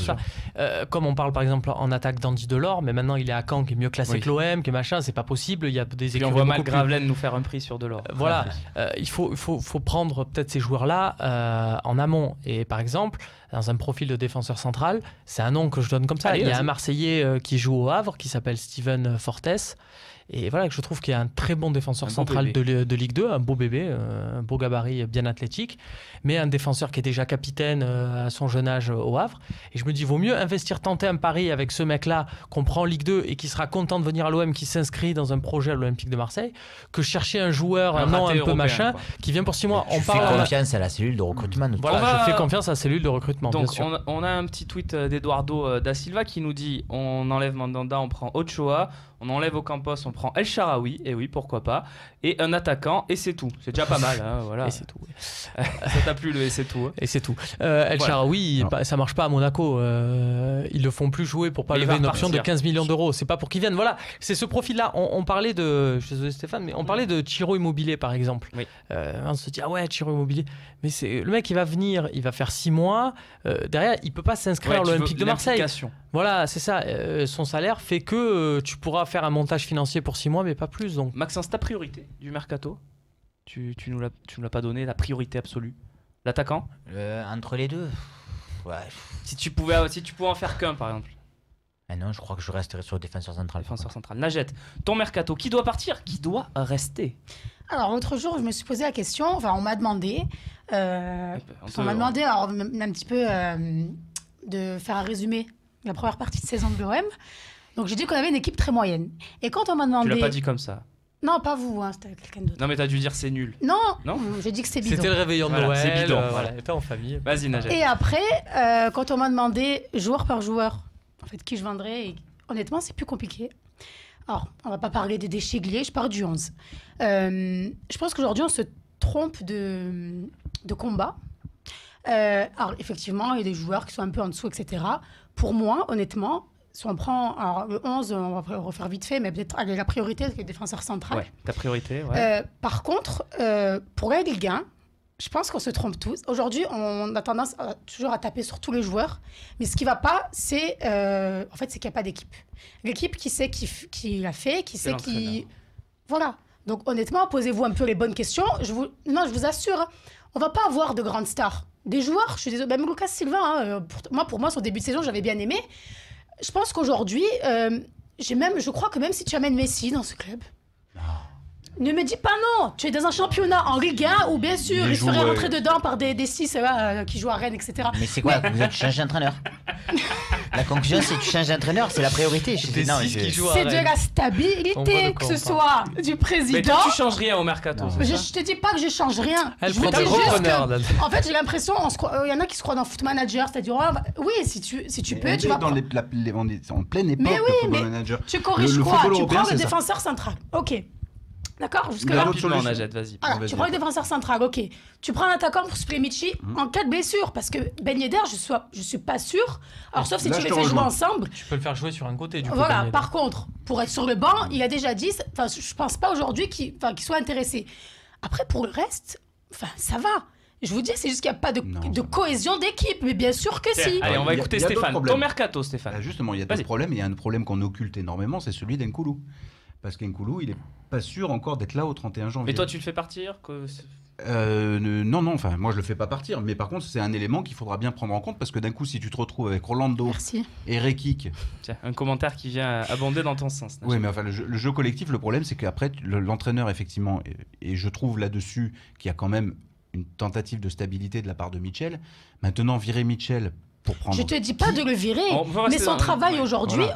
Comme on parle par exemple en attaque d'Andy Delors, mais maintenant il est à Caen qui est mieux classé que l'OM, qui est machin, c'est pas possible. Il y a des équipes. On voit mal Gravelaine nous faire un prix sur Delors. Voilà, il faut prendre peut-être ces joueurs-là en amont. Et par exemple, dans un profil de défenseur central, c'est un nom que je donne comme ça. Il y a un Marseillais qui joue au Havre qui s'appelle Steven Fortes. Et voilà, que je trouve qu'il y a un très bon défenseur central de Ligue 2, un beau bébé, un beau gabarit bien athlétique, mais un défenseur qui est déjà capitaine à son jeune âge au Havre. Et je me dis, vaut mieux tenter un pari avec ce mec-là qu'on prend en Ligue 2 et qui sera content de venir à l'OM, qui s'inscrit dans un projet à l'Olympique de Marseille, que chercher un joueur, un nom un peu machin, qui vient pour 6 mois. On fais confiance à la cellule de recrutement. Voilà, je fais confiance à la cellule de recrutement. Donc, bien sûr. On a un petit tweet d'Eduardo da Silva qui nous dit on enlève Mandanda, on prend Ochoa, on enlève Ocampos, on prend El Shaarawy, et oui, pourquoi pas, et un attaquant, et c'est tout. C'est déjà pas mal, hein, voilà. Et c'est tout. Ça t'a plu le et c'est tout, hein. Et c'est tout. El Shaarawy, ça marche pas à Monaco. Ils le font plus jouer pour pas lever une option de 15 millions d'euros. C'est pas pour qu'ils viennent. Voilà, c'est ce profil-là. On parlait de, je suis désolé Stéphane, mais on parlait de Chiro Immobilier par exemple. Oui. On se dit, ah ouais, Chiro Immobilier. Mais c'est le mec, il va venir, il va faire 6 mois. Derrière, il peut pas s'inscrire à l'Olympique de Marseille. Voilà, c'est ça. Son salaire fait que tu pourras faire un montage financier pour 6 mois, mais pas plus. Donc. Maxence, ta priorité du mercato, tu nous l'as pas donné, la priorité absolue. L'attaquant entre les deux. Ouais. Si tu pouvais en faire qu'un, par exemple. Non, je crois que je resterai sur le défenseur central. Najed, ton mercato, qui doit partir, qui doit rester? Alors, l'autre jour, je me suis posé la question, enfin, on m'a demandé, un petit peu de faire un résumé de la première partie de saison de l'OM. Donc, j'ai dit qu'on avait une équipe très moyenne. Et quand on m'a demandé... Tu l'as pas dit comme ça. Non, pas vous, hein, c'était quelqu'un d'autre. Non, mais t'as dû dire c'est nul. Non, j'ai dit que c'est bidon. C'était le réveillon de Noël. C'est bidon. Voilà, était en famille. Vas-y, Najed. Et après, quand on m'a demandé joueur par joueur, en fait, qui je vendrais, et honnêtement, c'est plus compliqué. Alors, on va pas parler des déchigliers, je pars du 11. Je pense qu'aujourd'hui, on se trompe de combat. Alors, effectivement, il y a des joueurs qui sont un peu en dessous, etc. Pour moi, honnêtement, si on prend alors, le 11, on va refaire vite fait, mais peut-être la priorité, c'est le défenseur central. Ouais, ta priorité, ouais. Par contre, pour la Ligue 1, je pense qu'on se trompe tous. Aujourd'hui, on a tendance toujours à taper sur tous les joueurs. Mais ce qui ne va pas, c'est en fait, c'est qu'il n'y a pas d'équipe. L'équipe qui sait qui l'a fait, qui sait qui... Voilà. Donc honnêtement, posez-vous un peu les bonnes questions. Je vous assure, on ne va pas avoir de grandes stars. Des joueurs, je suis désolée, même Lucas Silva, hein, pour moi, son début de saison, j'avais bien aimé. Je pense qu'aujourd'hui, je crois que même si tu amènes Messi dans ce club... Ne me dis pas non. Tu es dans un championnat en Ligue 1 où bien sûr il serait rentré dedans par des 6 qui jouent à Rennes, etc. Mais c'est quoi? Tu changes d'entraîneur. La conclusion, c'est que tu changes d'entraîneur, c'est la priorité. C'est de la stabilité, que ce soit du président. Mais toi, tu changes rien au mercato. Je te dis pas que je change rien. Elle prend des repreneurs. En fait, j'ai l'impression, il y en a qui se croient dans Foot Manager, c'est-à-dire oui, si tu peux, tu vas. On est en pleine époque de Football Manager. Tu corriges quoi? Tu prends le défenseur central. Ok. D'accord, jusque-là. Rapidement, Najed, vas-y. Alors, tu prends le défenseur central, ok. Tu prends un attaquant pour suppléer Michi en cas de blessure, parce que Ben Yedder, je suis pas sûr. Alors, sauf si tu les fais jouer ensemble. Tu peux le faire jouer sur un côté, du coup. Voilà, ben par contre, pour être sur le banc, il a déjà dit, je pense pas aujourd'hui qu'il soit intéressé. Après, pour le reste, ça va. Je vous dis, c'est juste qu'il n'y a pas de cohésion d'équipe, mais bien sûr que si. Allez, on va écouter Stéphane. Ton mercato, Stéphane. Justement, il y a deux problèmes. Il y a un problème qu'on occulte énormément, c'est celui d'Nkoulou. parce qu'Nkoulou, il est pas sûr encore d'être là au 31 janvier. Et toi, tu le fais partir non, enfin, moi je le fais pas partir, mais par contre, c'est un élément qu'il faudra bien prendre en compte parce que d'un coup, si tu te retrouves avec Rolando et Rekik. Tiens, un commentaire qui vient abonder dans ton sens. Oui, mais enfin, le jeu collectif, le problème, c'est qu'après, l'entraîneur, effectivement, et je trouve là-dessus qu'il y a quand même une tentative de stabilité de la part de Mitchell. Maintenant, virer Mitchell pour prendre. Je te dis pas de le virer, mais son travail aujourd'hui,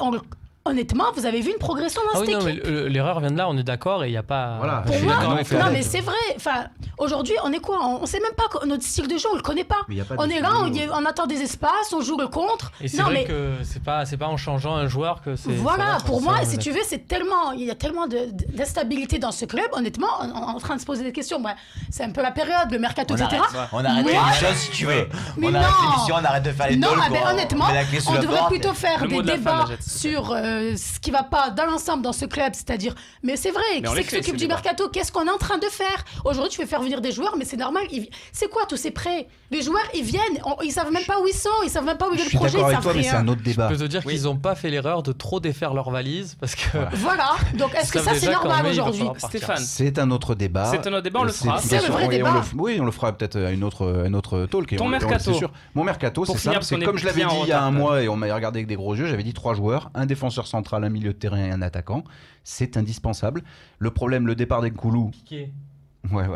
honnêtement, vous avez vu une progression dans cette équipe. Non, mais l'erreur vient de là, on est d'accord et il n'y a pas. Voilà. Pour moi, non, mais c'est vrai. Enfin, aujourd'hui, on est quoi? On sait même pas notre style de jeu, on le connaît pas. On est là, on attend des espaces, on joue le contre. Et c'est vrai que c'est pas en changeant un joueur que c'est. Voilà, pour moi, si tu veux, il y a tellement d'instabilité dans ce club. Honnêtement, on est en train de se poser des questions. C'est un peu la période, le mercato, etc. On arrête l'émission si tu veux. On arrête l'émission, on arrête de faire les talks. Non, mais honnêtement, on devrait plutôt faire des débats sur ce qui va pas dans l'ensemble dans ce club, c'est-à-dire, mais c'est vrai, qui s'occupe du mercato, qu'est-ce qu'on est en train de faire aujourd'hui? Tu fais faire venir des joueurs, mais c'est normal, c'est quoi tous ces prêts? Les joueurs, ils viennent, ils savent même pas où ils sont, ils savent même pas où est le projet, ils savent rien. C'est un autre débat. Je peux te dire qu'ils ont pas fait l'erreur de trop défaire leurs valises parce que. Voilà, donc est-ce que ça c'est normal aujourd'hui? Stéphane, c'est un autre débat. C'est un autre débat, on le fera. C'est le vrai débat. Oui, on le fera peut-être à une autre talk. Ton mercato. Mon mercato, c'est simple, c'est comme je l'avais dit il y a un mois et on m'a regardé avec des gros yeux, j'avais dit 3 joueurs, un défenseur central, un milieu de terrain et un attaquant, c'est indispensable. Le problème, le départ d'Nkoulou.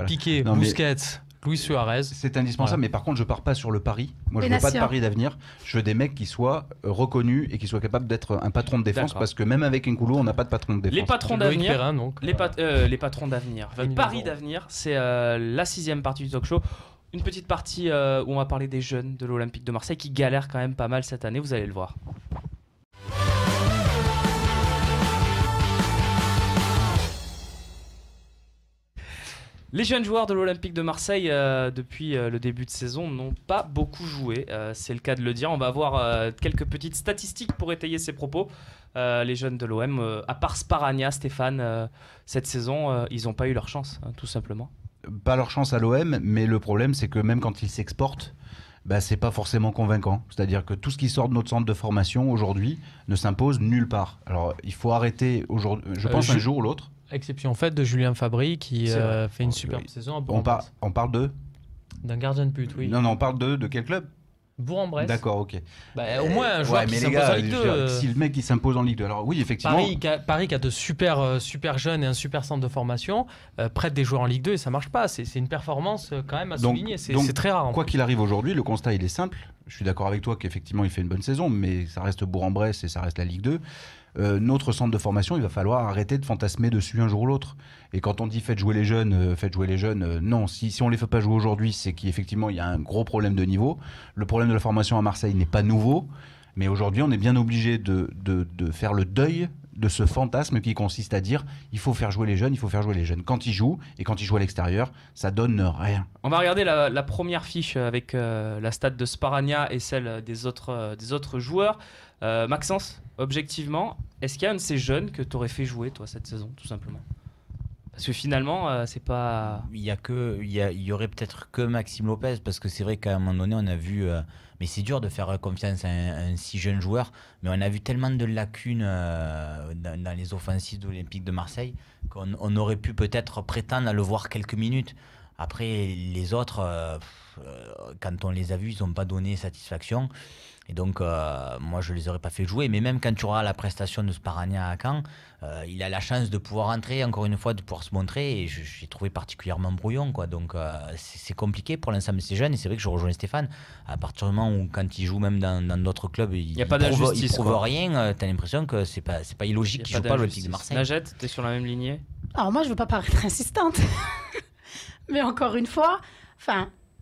Piqué, Busquets, Luis Suarez. C'est indispensable, mais par contre, je pars pas sur le pari. Moi, je veux pas de pari d'avenir. Je veux des mecs qui soient reconnus et qui soient capables d'être un patron de défense, parce que même avec Nkoulou, on n'a pas de patron de défense. Les patrons d'avenir, les patrons d'avenir, les paris d'avenir, c'est la 6e partie du talk show. Une petite partie où on va parler des jeunes de l'Olympique de Marseille qui galèrent quand même pas mal cette année, vous allez le voir. Les jeunes joueurs de l'Olympique de Marseille, depuis le début de saison, n'ont pas beaucoup joué. C'est le cas de le dire. On va voir quelques petites statistiques pour étayer ces propos. Les jeunes de l'OM, à part Sparagna, Stéphane, cette saison, ils n'ont pas eu leur chance, tout simplement. Pas leur chance à l'OM, mais le problème, c'est que même quand ils s'exportent, c'est pas forcément convaincant. C'est-à-dire que tout ce qui sort de notre centre de formation aujourd'hui ne s'impose nulle part. Alors, il faut arrêter aujourd'hui, je pense un jour ou l'autre. Exception faite de Julien Fabry qui fait une superbe saison à Bourg-en-Bresse. On parle d'un gardien de but, oui. Non, on parle de quel club? Bourg-en-Bresse. D'accord, ok. Au moins un joueur qui s'impose en Ligue 2. Si le mec qui s'impose en Ligue 2, alors oui, effectivement. Paris qui a de super jeunes et un super centre de formation, prête des joueurs en Ligue 2 et ça marche pas. C'est une performance quand même à souligner. C'est très rare. Quoi qu'il arrive aujourd'hui, le constat il est simple. Je suis d'accord avec toi qu'effectivement il fait une bonne saison, mais ça reste Bourg-en-Bresse et ça reste la Ligue 2. Notre centre de formation, il va falloir arrêter de fantasmer dessus un jour ou l'autre. Et quand on dit faites jouer les jeunes, non, si on les fait pas jouer aujourd'hui, c'est qu'effectivement il y a un gros problème de niveau. Le problème de la formation à Marseille n'est pas nouveau, mais aujourd'hui on est bien obligé de faire le deuil de ce fantasme qui consiste à dire il faut faire jouer les jeunes, il faut faire jouer les jeunes. Quand ils jouent, et quand ils jouent à l'extérieur, ça donne rien. On va regarder la première fiche avec la stat de Sparagna et celle des autres joueurs. Maxence, objectivement, est-ce qu'il y a un de ces jeunes que tu aurais fait jouer, toi, cette saison, tout simplement? Parce que finalement, c'est pas... Il y aurait peut-être que Maxime Lopez, parce que c'est vrai qu'à un moment donné, on a vu... mais c'est dur de faire confiance à un si jeune joueur, mais on a vu tellement de lacunes dans les offensives de l'Olympique de Marseille qu'on aurait pu peut-être prétendre à le voir quelques minutes. Après, les autres, quand on les a vus, ils n'ont pas donné satisfaction. Et donc, moi, je ne les aurais pas fait jouer. Mais même quand tu auras la prestation de Sparagna à Caen, il a la chance de pouvoir entrer, encore une fois, de pouvoir se montrer. Et j'ai trouvé particulièrement brouillon, quoi. Donc, c'est compliqué pour l'ensemble de ces jeunes. Et c'est vrai que je rejoins Stéphane. À partir du moment où, quand il joue même dans d'autres clubs, il ne prouve rien, tu as l'impression que c'est pas illogique qu'il ne joue pas l'Olympique de Marseille. Najette, tu es sur la même lignée? Alors, moi, je ne veux pas paraître insistante. Mais encore une fois,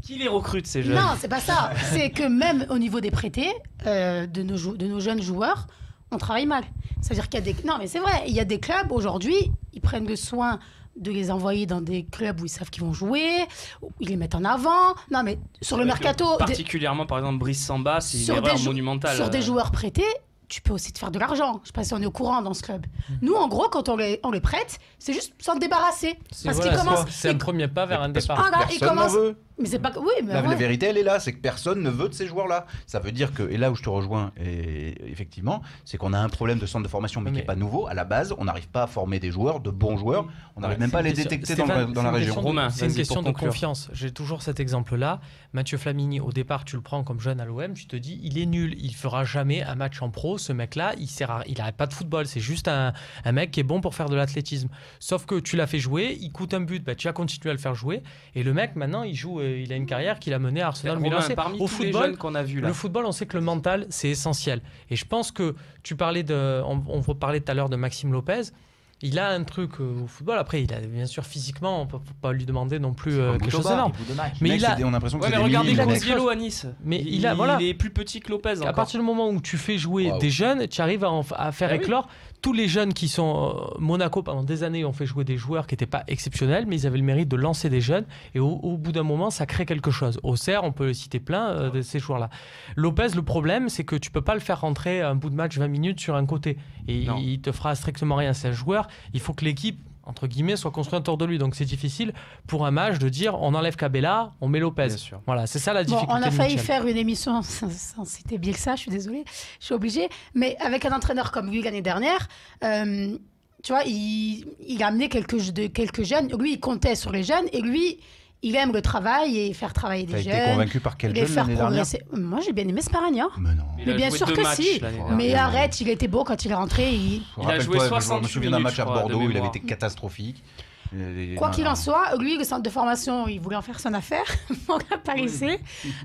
qui les recrute, ces jeunes? Non, c'est pas ça. C'est que même au niveau des prêtés, de nos jeunes joueurs, on travaille mal. C'est-à-dire qu'il y a Non, mais c'est vrai, il y a des clubs, aujourd'hui, ils prennent le soin de les envoyer dans des clubs où ils savent qu'ils vont jouer, où ils les mettent en avant. Non, mais sur le mercato... Particulièrement, par exemple, Brice Samba, c'est une erreur monumentale. Sur des joueurs prêtés, tu peux aussi te faire de l'argent. Je sais pas si on est au courant dans ce club. Nous, en gros, quand on les prête, c'est juste s'en débarrasser. C'est un premier pas vers un départ. Personne n'en veut. Mais c'est pas que... Oui, mais La ouais. vérité, elle est là, c'est que personne ne veut de ces joueurs-là. Ça veut dire que, et là où je te rejoins, effectivement, c'est qu'on a un problème de centre de formation, mais qui n'est pas nouveau. À la base, on n'arrive pas à former des joueurs, de bons joueurs. On n'arrive même pas à les détecter dans la région. Romain, c'est une question de confiance. J'ai toujours cet exemple-là. Mathieu Flamini, au départ, tu le prends comme jeune à l'OM, tu te dis, il est nul, il fera jamais un match en pro. Ce mec-là, il n'arrête pas de football. C'est juste un mec qui est bon pour faire de l'athlétisme. Sauf que tu l'as fait jouer, il coûte un but, tu vas continuer à le faire jouer. Et le mec, maintenant, il a une carrière qu'il a menée à Arsenal. Romain, parmi tous les jeunes qu'on a vus là. Le football, on sait que le mental, c'est essentiel. Et je pense que tu parlais on parlait tout à l'heure de Maxime Lopez. Il a un truc au football. Après, il a bien sûr physiquement, on ne peut pas lui demander non plus quelque chose d'énorme. Mais il a. On a l'impression que c'est des regardez mini, Cosciello à Nice. Mais il est plus petit que Lopez. À partir du moment où tu fais jouer des jeunes, tu arrives à faire éclore. Tous les jeunes qui sont Monaco pendant des années ont fait jouer des joueurs qui n'étaient pas exceptionnels, mais ils avaient le mérite de lancer des jeunes. Et au bout d'un moment, ça crée quelque chose. Auxerre, on peut le citer plein de ces joueurs-là. Lopez, le problème, c'est que tu peux pas le faire rentrer un bout de match 20 minutes sur un côté. Et il te fera strictement rien. C'est un joueur. Il faut que l'équipe, entre guillemets, soit construite autour de lui. Donc c'est difficile pour un match de dire on enlève Cabella, on met Lopez. Voilà, c'est ça la difficulté. On a failli faire une émission sans citer Bielsa, je suis désolée, je suis obligée. Mais avec un entraîneur comme lui l'année dernière, tu vois, il a amené quelques jeunes. Lui, il comptait sur les jeunes et lui, il aime le travail et faire travailler des jeunes. T'as été convaincu par quel jeune l'année dernière ? Moi, j'ai bien aimé Sparagna. Mais non. Mais bien sûr que si. Mais arrête, il était beau quand il est rentré. Il a joué 60 minutes. Je me souviens d'un match à Bordeaux où il avait été catastrophique. Quoi qu'il en soit, lui, le centre de formation, il voulait en faire son affaire. On l'a pas laissé.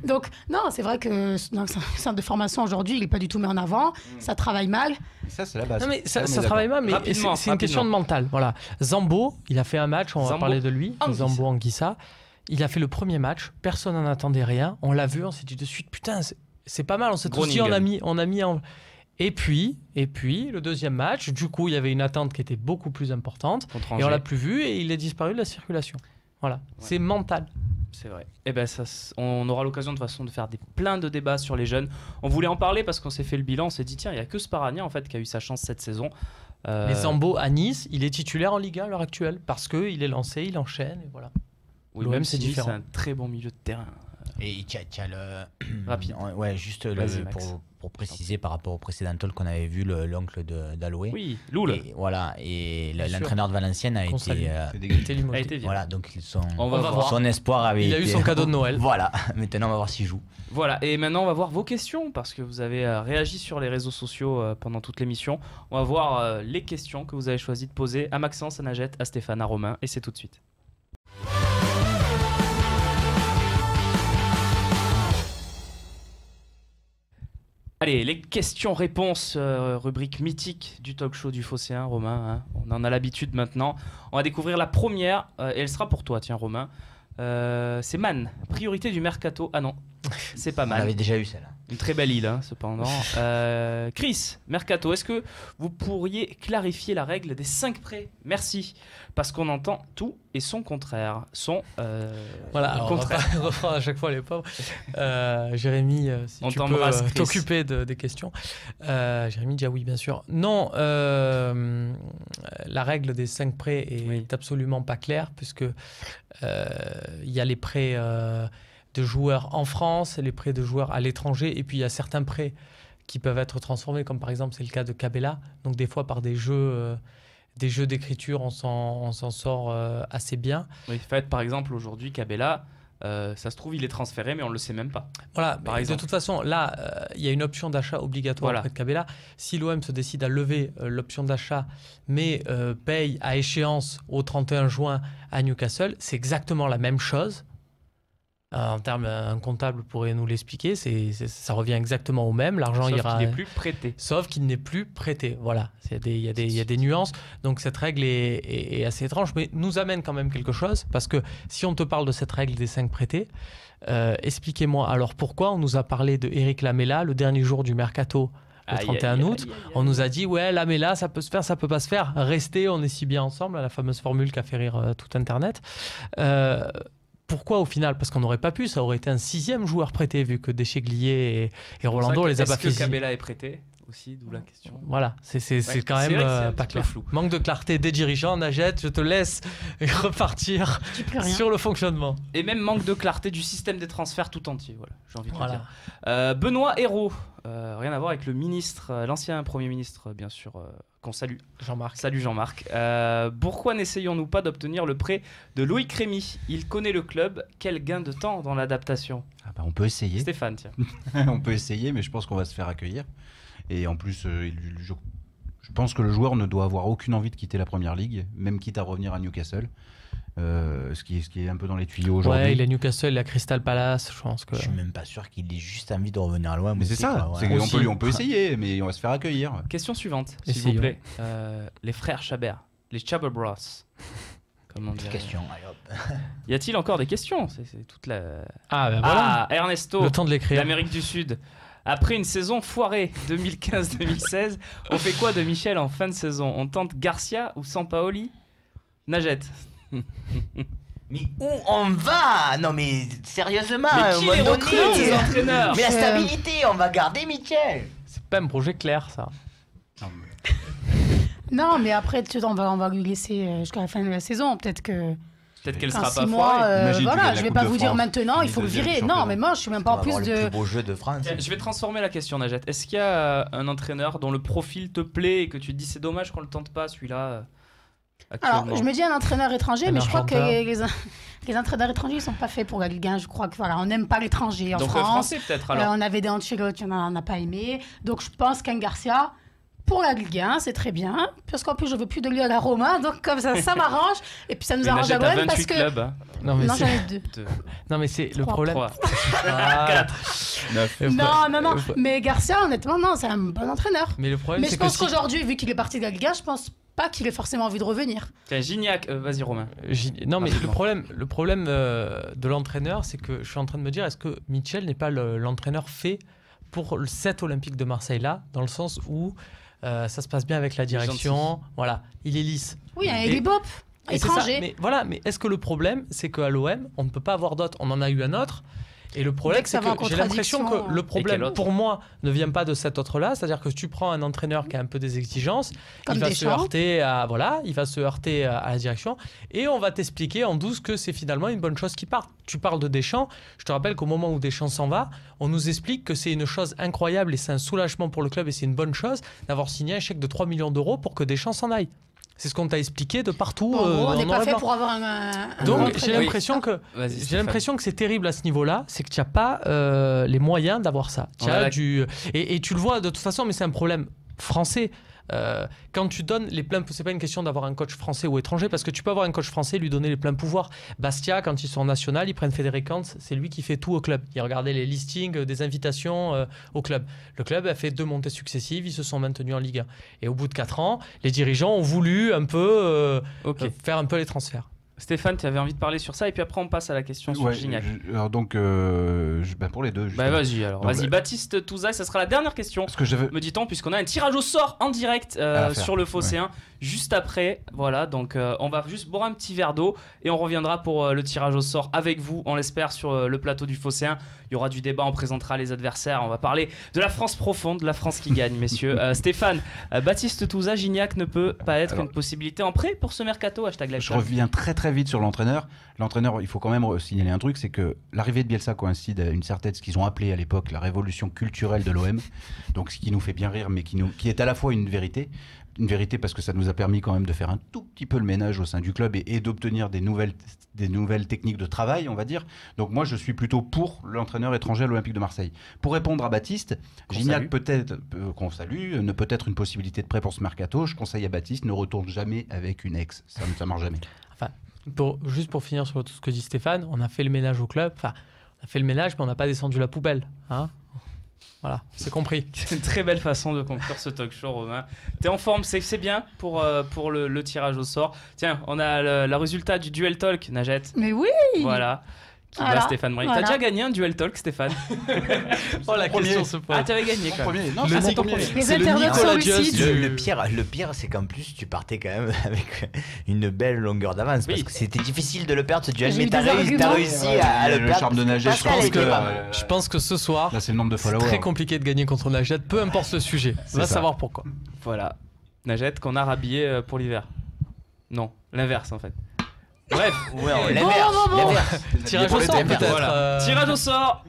Donc, non, c'est vrai que dans le centre de formation, aujourd'hui, il n'est pas du tout mis en avant. Ça travaille mal. Ça, c'est la base. Non, mais ça travaille mal, mais c'est une question de mental. Voilà. Zambo, il a fait un match, on va parler de lui. Zambo Anguissa. Il a fait le premier match, personne n'en attendait rien. On l'a vu, on s'est dit de suite, putain, c'est pas mal. On s'est tous dit, on a mis en... Et puis, le deuxième match, du coup, il y avait une attente qui était beaucoup plus importante. Et on l'a plus vu et il est disparu de la circulation. Voilà, c'est mental. C'est vrai. Et ben ça, on aura l'occasion de toute façon de faire plein de débats sur les jeunes. On voulait en parler parce qu'on s'est fait le bilan, on s'est dit tiens, il n'y a que Sparagna en fait qui a eu sa chance cette saison. Mais Zambo à Nice, il est titulaire en Ligue 1 à l'heure actuelle parce qu'il est lancé, il enchaîne et voilà. Oui, l'OM c'est différent. C'est un très bon milieu de terrain. Et tu as le... Rapide. Ouais, juste pour préciser par rapport au précédent talk qu'on avait vu, l'oncle d'Aloé. Oui, Loul. Et, voilà, et l'entraîneur de Valenciennes a été limogé. Voilà, donc son espoir avait été... Il a eu son cadeau de Noël. Voilà, maintenant on va voir s'il joue. Voilà, et maintenant on va voir vos questions, parce que vous avez réagi sur les réseaux sociaux pendant toute l'émission. On va voir les questions que vous avez choisi de poser à Maxence, à Najette, à Stéphane, à Romain, et c'est tout de suite. Allez, les questions-réponses, rubrique mythique du talk show du Phocéen, Romain. Hein. On en a l'habitude maintenant. On va découvrir la première, et elle sera pour toi, tiens, Romain. C'est Man, priorité du mercato. Ah non, c'est pas mal. On avait déjà eu celle-là. Une très belle île, hein, cependant. Chris, mercato, est-ce que vous pourriez clarifier la règle des 5 prêts ? Merci. Parce qu'on entend tout et son contraire. Voilà, contraire. On va reprendre à chaque fois les pauvres. Jérémy, si tu peux t'occuper des questions. Jérémy dit oui, bien sûr. Non, la règle des 5 prêts est absolument pas claire, puisque il y a les prêts de joueurs en France, les prêts de joueurs à l'étranger, et puis il y a certains prêts qui peuvent être transformés, comme par exemple c'est le cas de Cabella. Donc des fois par des jeux d'écriture, on s'en sort assez bien. Oui, par exemple aujourd'hui Cabella, ça se trouve il est transféré mais on le sait même pas. Voilà, par exemple. De toute façon là il y a une option d'achat obligatoire auprès de Cabella. Si l'OM se décide à lever l'option d'achat mais paye à échéance au 31 juin à Newcastle, c'est exactement la même chose. En termes, un comptable pourrait nous l'expliquer, ça revient exactement au même. L'argent ira. Sauf qu'il n'est plus prêté. Sauf qu'il n'est plus prêté. Voilà, il y a des nuances. Donc cette règle est assez étrange, mais nous amène quand même quelque chose. Parce que si on te parle de cette règle des 5 prêtés, expliquez-moi alors pourquoi on nous a parlé de Eric Lamela le dernier jour du mercato. Le 31 août, on nous a dit ouais, Lamela, ça peut se faire, ça peut pas se faire. Restez, on est si bien ensemble, la fameuse formule qui a fait rire tout Internet. Pourquoi au final ? Parce qu'on n'aurait pas pu, ça aurait été un 6e joueur prêté vu que Deschéglier et Rolando les a pas fait. Est-ce que Cabella est prêté ? aussi, d'où la question. Voilà, c'est quand même pas clair. Flou. Manque de clarté des dirigeants, Najette, je te laisse repartir sur le fonctionnement. Et même manque de clarté du système des transferts tout entier, voilà, j'ai envie de dire. Benoît Hérault, rien à voir avec le ministre, l'ancien Premier ministre, bien sûr, qu'on salue. Jean-Marc. Salut Jean-Marc. Pourquoi n'essayons-nous pas d'obtenir le prêt de Loïc Rémy? Il connaît le club, quel gain de temps dans l'adaptation? On peut essayer. Stéphane, tiens. On peut essayer, mais je pense qu'on va se faire accueillir. Et en plus, je pense que le joueur ne doit avoir aucune envie de quitter la Première Ligue, même quitte à revenir à Newcastle. Ce qui est un peu dans les tuyaux aujourd'hui. Ouais, il est Newcastle, il a Crystal Palace, je pense que... Je suis même pas sûr qu'il ait juste envie de revenir loin. Mais c'est ça, on peut essayer, mais on va se faire accueillir. Question suivante, s'il vous plaît. Les frères Chabert, les Chabert Bros. Comment dire? Question, allez hop. Y a-t-il encore des questions? C'est toute la... voilà. Ernesto, le temps de l'écrire. d'Amérique du Sud. Après une saison foirée 2015-2016, on fait quoi de Michel en fin de saison? On tente Garcia ou Sampaoli? Najette. Mais où on va? Non mais sérieusement, mais qui les recrute, ces entraîneurs? Mais la stabilité, on va garder Michel. C'est pas un projet clair, ça. Non, mais après, on va lui laisser jusqu'à la fin de la saison. Peut-être qu'elle sera pas foirée. Voilà, je vais pas vous dire maintenant, il faut le virer. Non, mais moi, je suis même pas en plus de. Le plus beau jeu de France. Je vais transformer la question, Najette. Est-ce qu'il y a un entraîneur dont le profil te plaît et que tu te dis c'est dommage qu'on le tente pas, celui-là? Alors, je me dis un entraîneur étranger, mais je crois que les entraîneurs étrangers ne sont pas faits pour la Ligue 1. Je crois que on n'aime pas l'étranger en France. Donc français peut-être alors. On avait des Ancelotti, on n'a pas aimé. Donc je pense qu'un Garcia, pour la Ligue 1, c'est très bien. Parce qu'en plus, je veux plus de lui à la Roma. Donc comme ça m'arrange. Et puis ça nous arrange à l'OM parce que... clubs, hein. Non, j'en ai 2. Non, mais c'est le problème. 4. 9. Non. Mais Garcia, honnêtement, non, c'est un bon entraîneur. Mais le problème, je pense qu'aujourd'hui, vu qu'il est parti de la Ligue 1, je pense pas qu'il ait forcément envie de revenir. Tiens, Gignac, vas-y Romain. Non, mais le problème de l'entraîneur, c'est que je suis en train de me dire, est-ce que Michel n'est pas l'entraîneur fait pour cet Olympique de Marseille là, dans le sens où ça se passe bien avec la direction, voilà, il est lisse. Oui, il est bop, étranger. Mais est-ce que le problème, c'est qu'à l'OM, on ne peut pas avoir d'autres, on en a eu un autre. Et le problème, c'est que j'ai l'impression que le problème, pour moi, ne vient pas de cet autre-là. C'est-à-dire que tu prends un entraîneur qui a un peu des exigences, il va se heurter à la direction, et on va t'expliquer en douce que c'est finalement une bonne chose qui part. Tu parles de Deschamps. Je te rappelle qu'au moment où Deschamps s'en va, on nous explique que c'est une chose incroyable et c'est un soulagement pour le club et c'est une bonne chose d'avoir signé un chèque de 3 millions d'euros pour que Deschamps s'en aille. C'est ce qu'on t'a expliqué de partout. On n'est pas fait pour avoir un Donc j'ai l'impression que c'est terrible à ce niveau-là, c'est que tu n'as pas les moyens d'avoir ça. Et tu le vois de toute façon, mais c'est un problème français. Quand tu donnes les pleins, c'est pas une question d'avoir un coach français ou étranger, parce que tu peux avoir un coach français et lui donner les pleins pouvoirs. Bastia, quand ils sont en national, ils prennent Frédéric Hans, c'est lui qui fait tout au club. Il regardait les listings des invitations au club. Le club a fait 2 montées successives, ils se sont maintenus en Ligue 1. Et au bout de 4 ans, les dirigeants ont voulu un peu faire un peu les transferts. Stéphane, tu avais envie de parler sur ça et puis après on passe à la question sur Gignac. Alors donc, pour les deux. Vas-y alors. Vas-y, Baptiste Touzaille, ça sera la dernière question. Me dit-on, puisqu'on a un tirage au sort en direct sur le Phocéen juste après. Voilà, donc on va juste boire un petit verre d'eau et on reviendra pour le tirage au sort avec vous, on l'espère, sur le plateau du Phocéen. Il y aura du débat, on présentera les adversaires, on va parler de la France profonde, de la France qui gagne, messieurs. Stéphane, Baptiste Touzaille, Gignac ne peut pas être une possibilité en prêt pour ce mercato. Je reviens très vite sur l'entraîneur. L'entraîneur, il faut quand même signaler un truc, c'est que l'arrivée de Bielsa coïncide à une certaine, ce qu'ils ont appelé à l'époque la révolution culturelle de l'OM. Donc ce qui nous fait bien rire, mais qui est à la fois une vérité. Une vérité parce que ça nous a permis quand même de faire un tout petit peu le ménage au sein du club et d'obtenir des nouvelles techniques de travail, on va dire. Donc moi, je suis plutôt pour l'entraîneur étranger à l'Olympique de Marseille. Pour répondre à Baptiste, Gignac qu'on salue, ne peut être une possibilité de prêt pour ce mercato. Je conseille à Baptiste, ne retourne jamais avec une ex. Ça ne marche jamais. Enfin, juste pour finir sur tout ce que dit Stéphane, on a fait le ménage au club. Enfin, on a fait le ménage, mais on n'a pas descendu la poubelle. Hein, voilà, c'est compris. C'est une très belle façon de conclure ce talk show, Romain. T'es en forme, c'est bien pour le tirage au sort. Tiens, on a le résultat du Duel Talk, Najette. Mais oui. Voilà. qui bat Stéphane Brink. T'as déjà gagné un duel talk, Stéphane? Oh, la question se pose. Ah, t'avais gagné quand même. Non, Les internautes sont lucides. Le pire, c'est qu'en plus, tu partais quand même avec une belle longueur d'avance. Parce que c'était difficile de le perdre ce duel, mais t'as réussi à le perdre. Le charme de Najed, je pense que ce soir, là, c'est le nombre de c'est followers. très compliqué de gagner contre Najed, peu importe le sujet. On va savoir pourquoi. Voilà. Najed qu'on a rhabillé pour l'hiver. Non, l'inverse en fait. Bref, l'inverse. Tirage au sort peut-être. Voilà. Tirage au sort.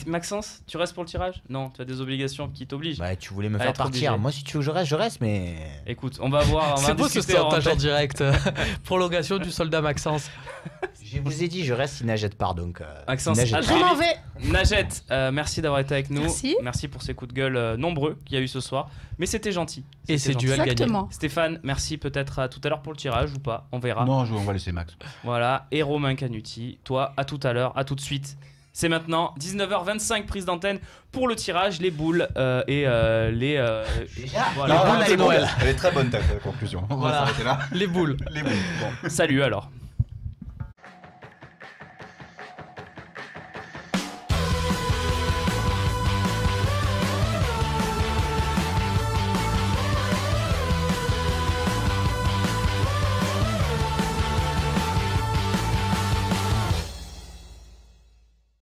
Maxence, tu restes pour le tirage? Non, tu as des obligations qui t'obligent. Bah, tu voulais me faire partir. Moi, si tu veux que je reste, mais. Écoute, on va voir. C'est beau ce sortage en direct. Prolongation du soldat Maxence. Je vous ai dit, je reste si Najed part donc. Maxence, je m'en vais. Najed, merci d'avoir été avec nous. Merci pour ces coups de gueule nombreux qu'il y a eu ce soir. Mais c'était gentil. Et c'est duel gagné. Stéphane, merci peut-être à tout à l'heure pour le tirage ou pas. On verra. Non, on va laisser Max. Voilà. Et Romain Canuti, toi, à tout à l'heure, à tout de suite. C'est maintenant 19h25, prise d'antenne pour le tirage, les boules et les. Voilà. Elle est très bonne ta conclusion. Voilà. Les boules. Les boules. Bon. Salut alors.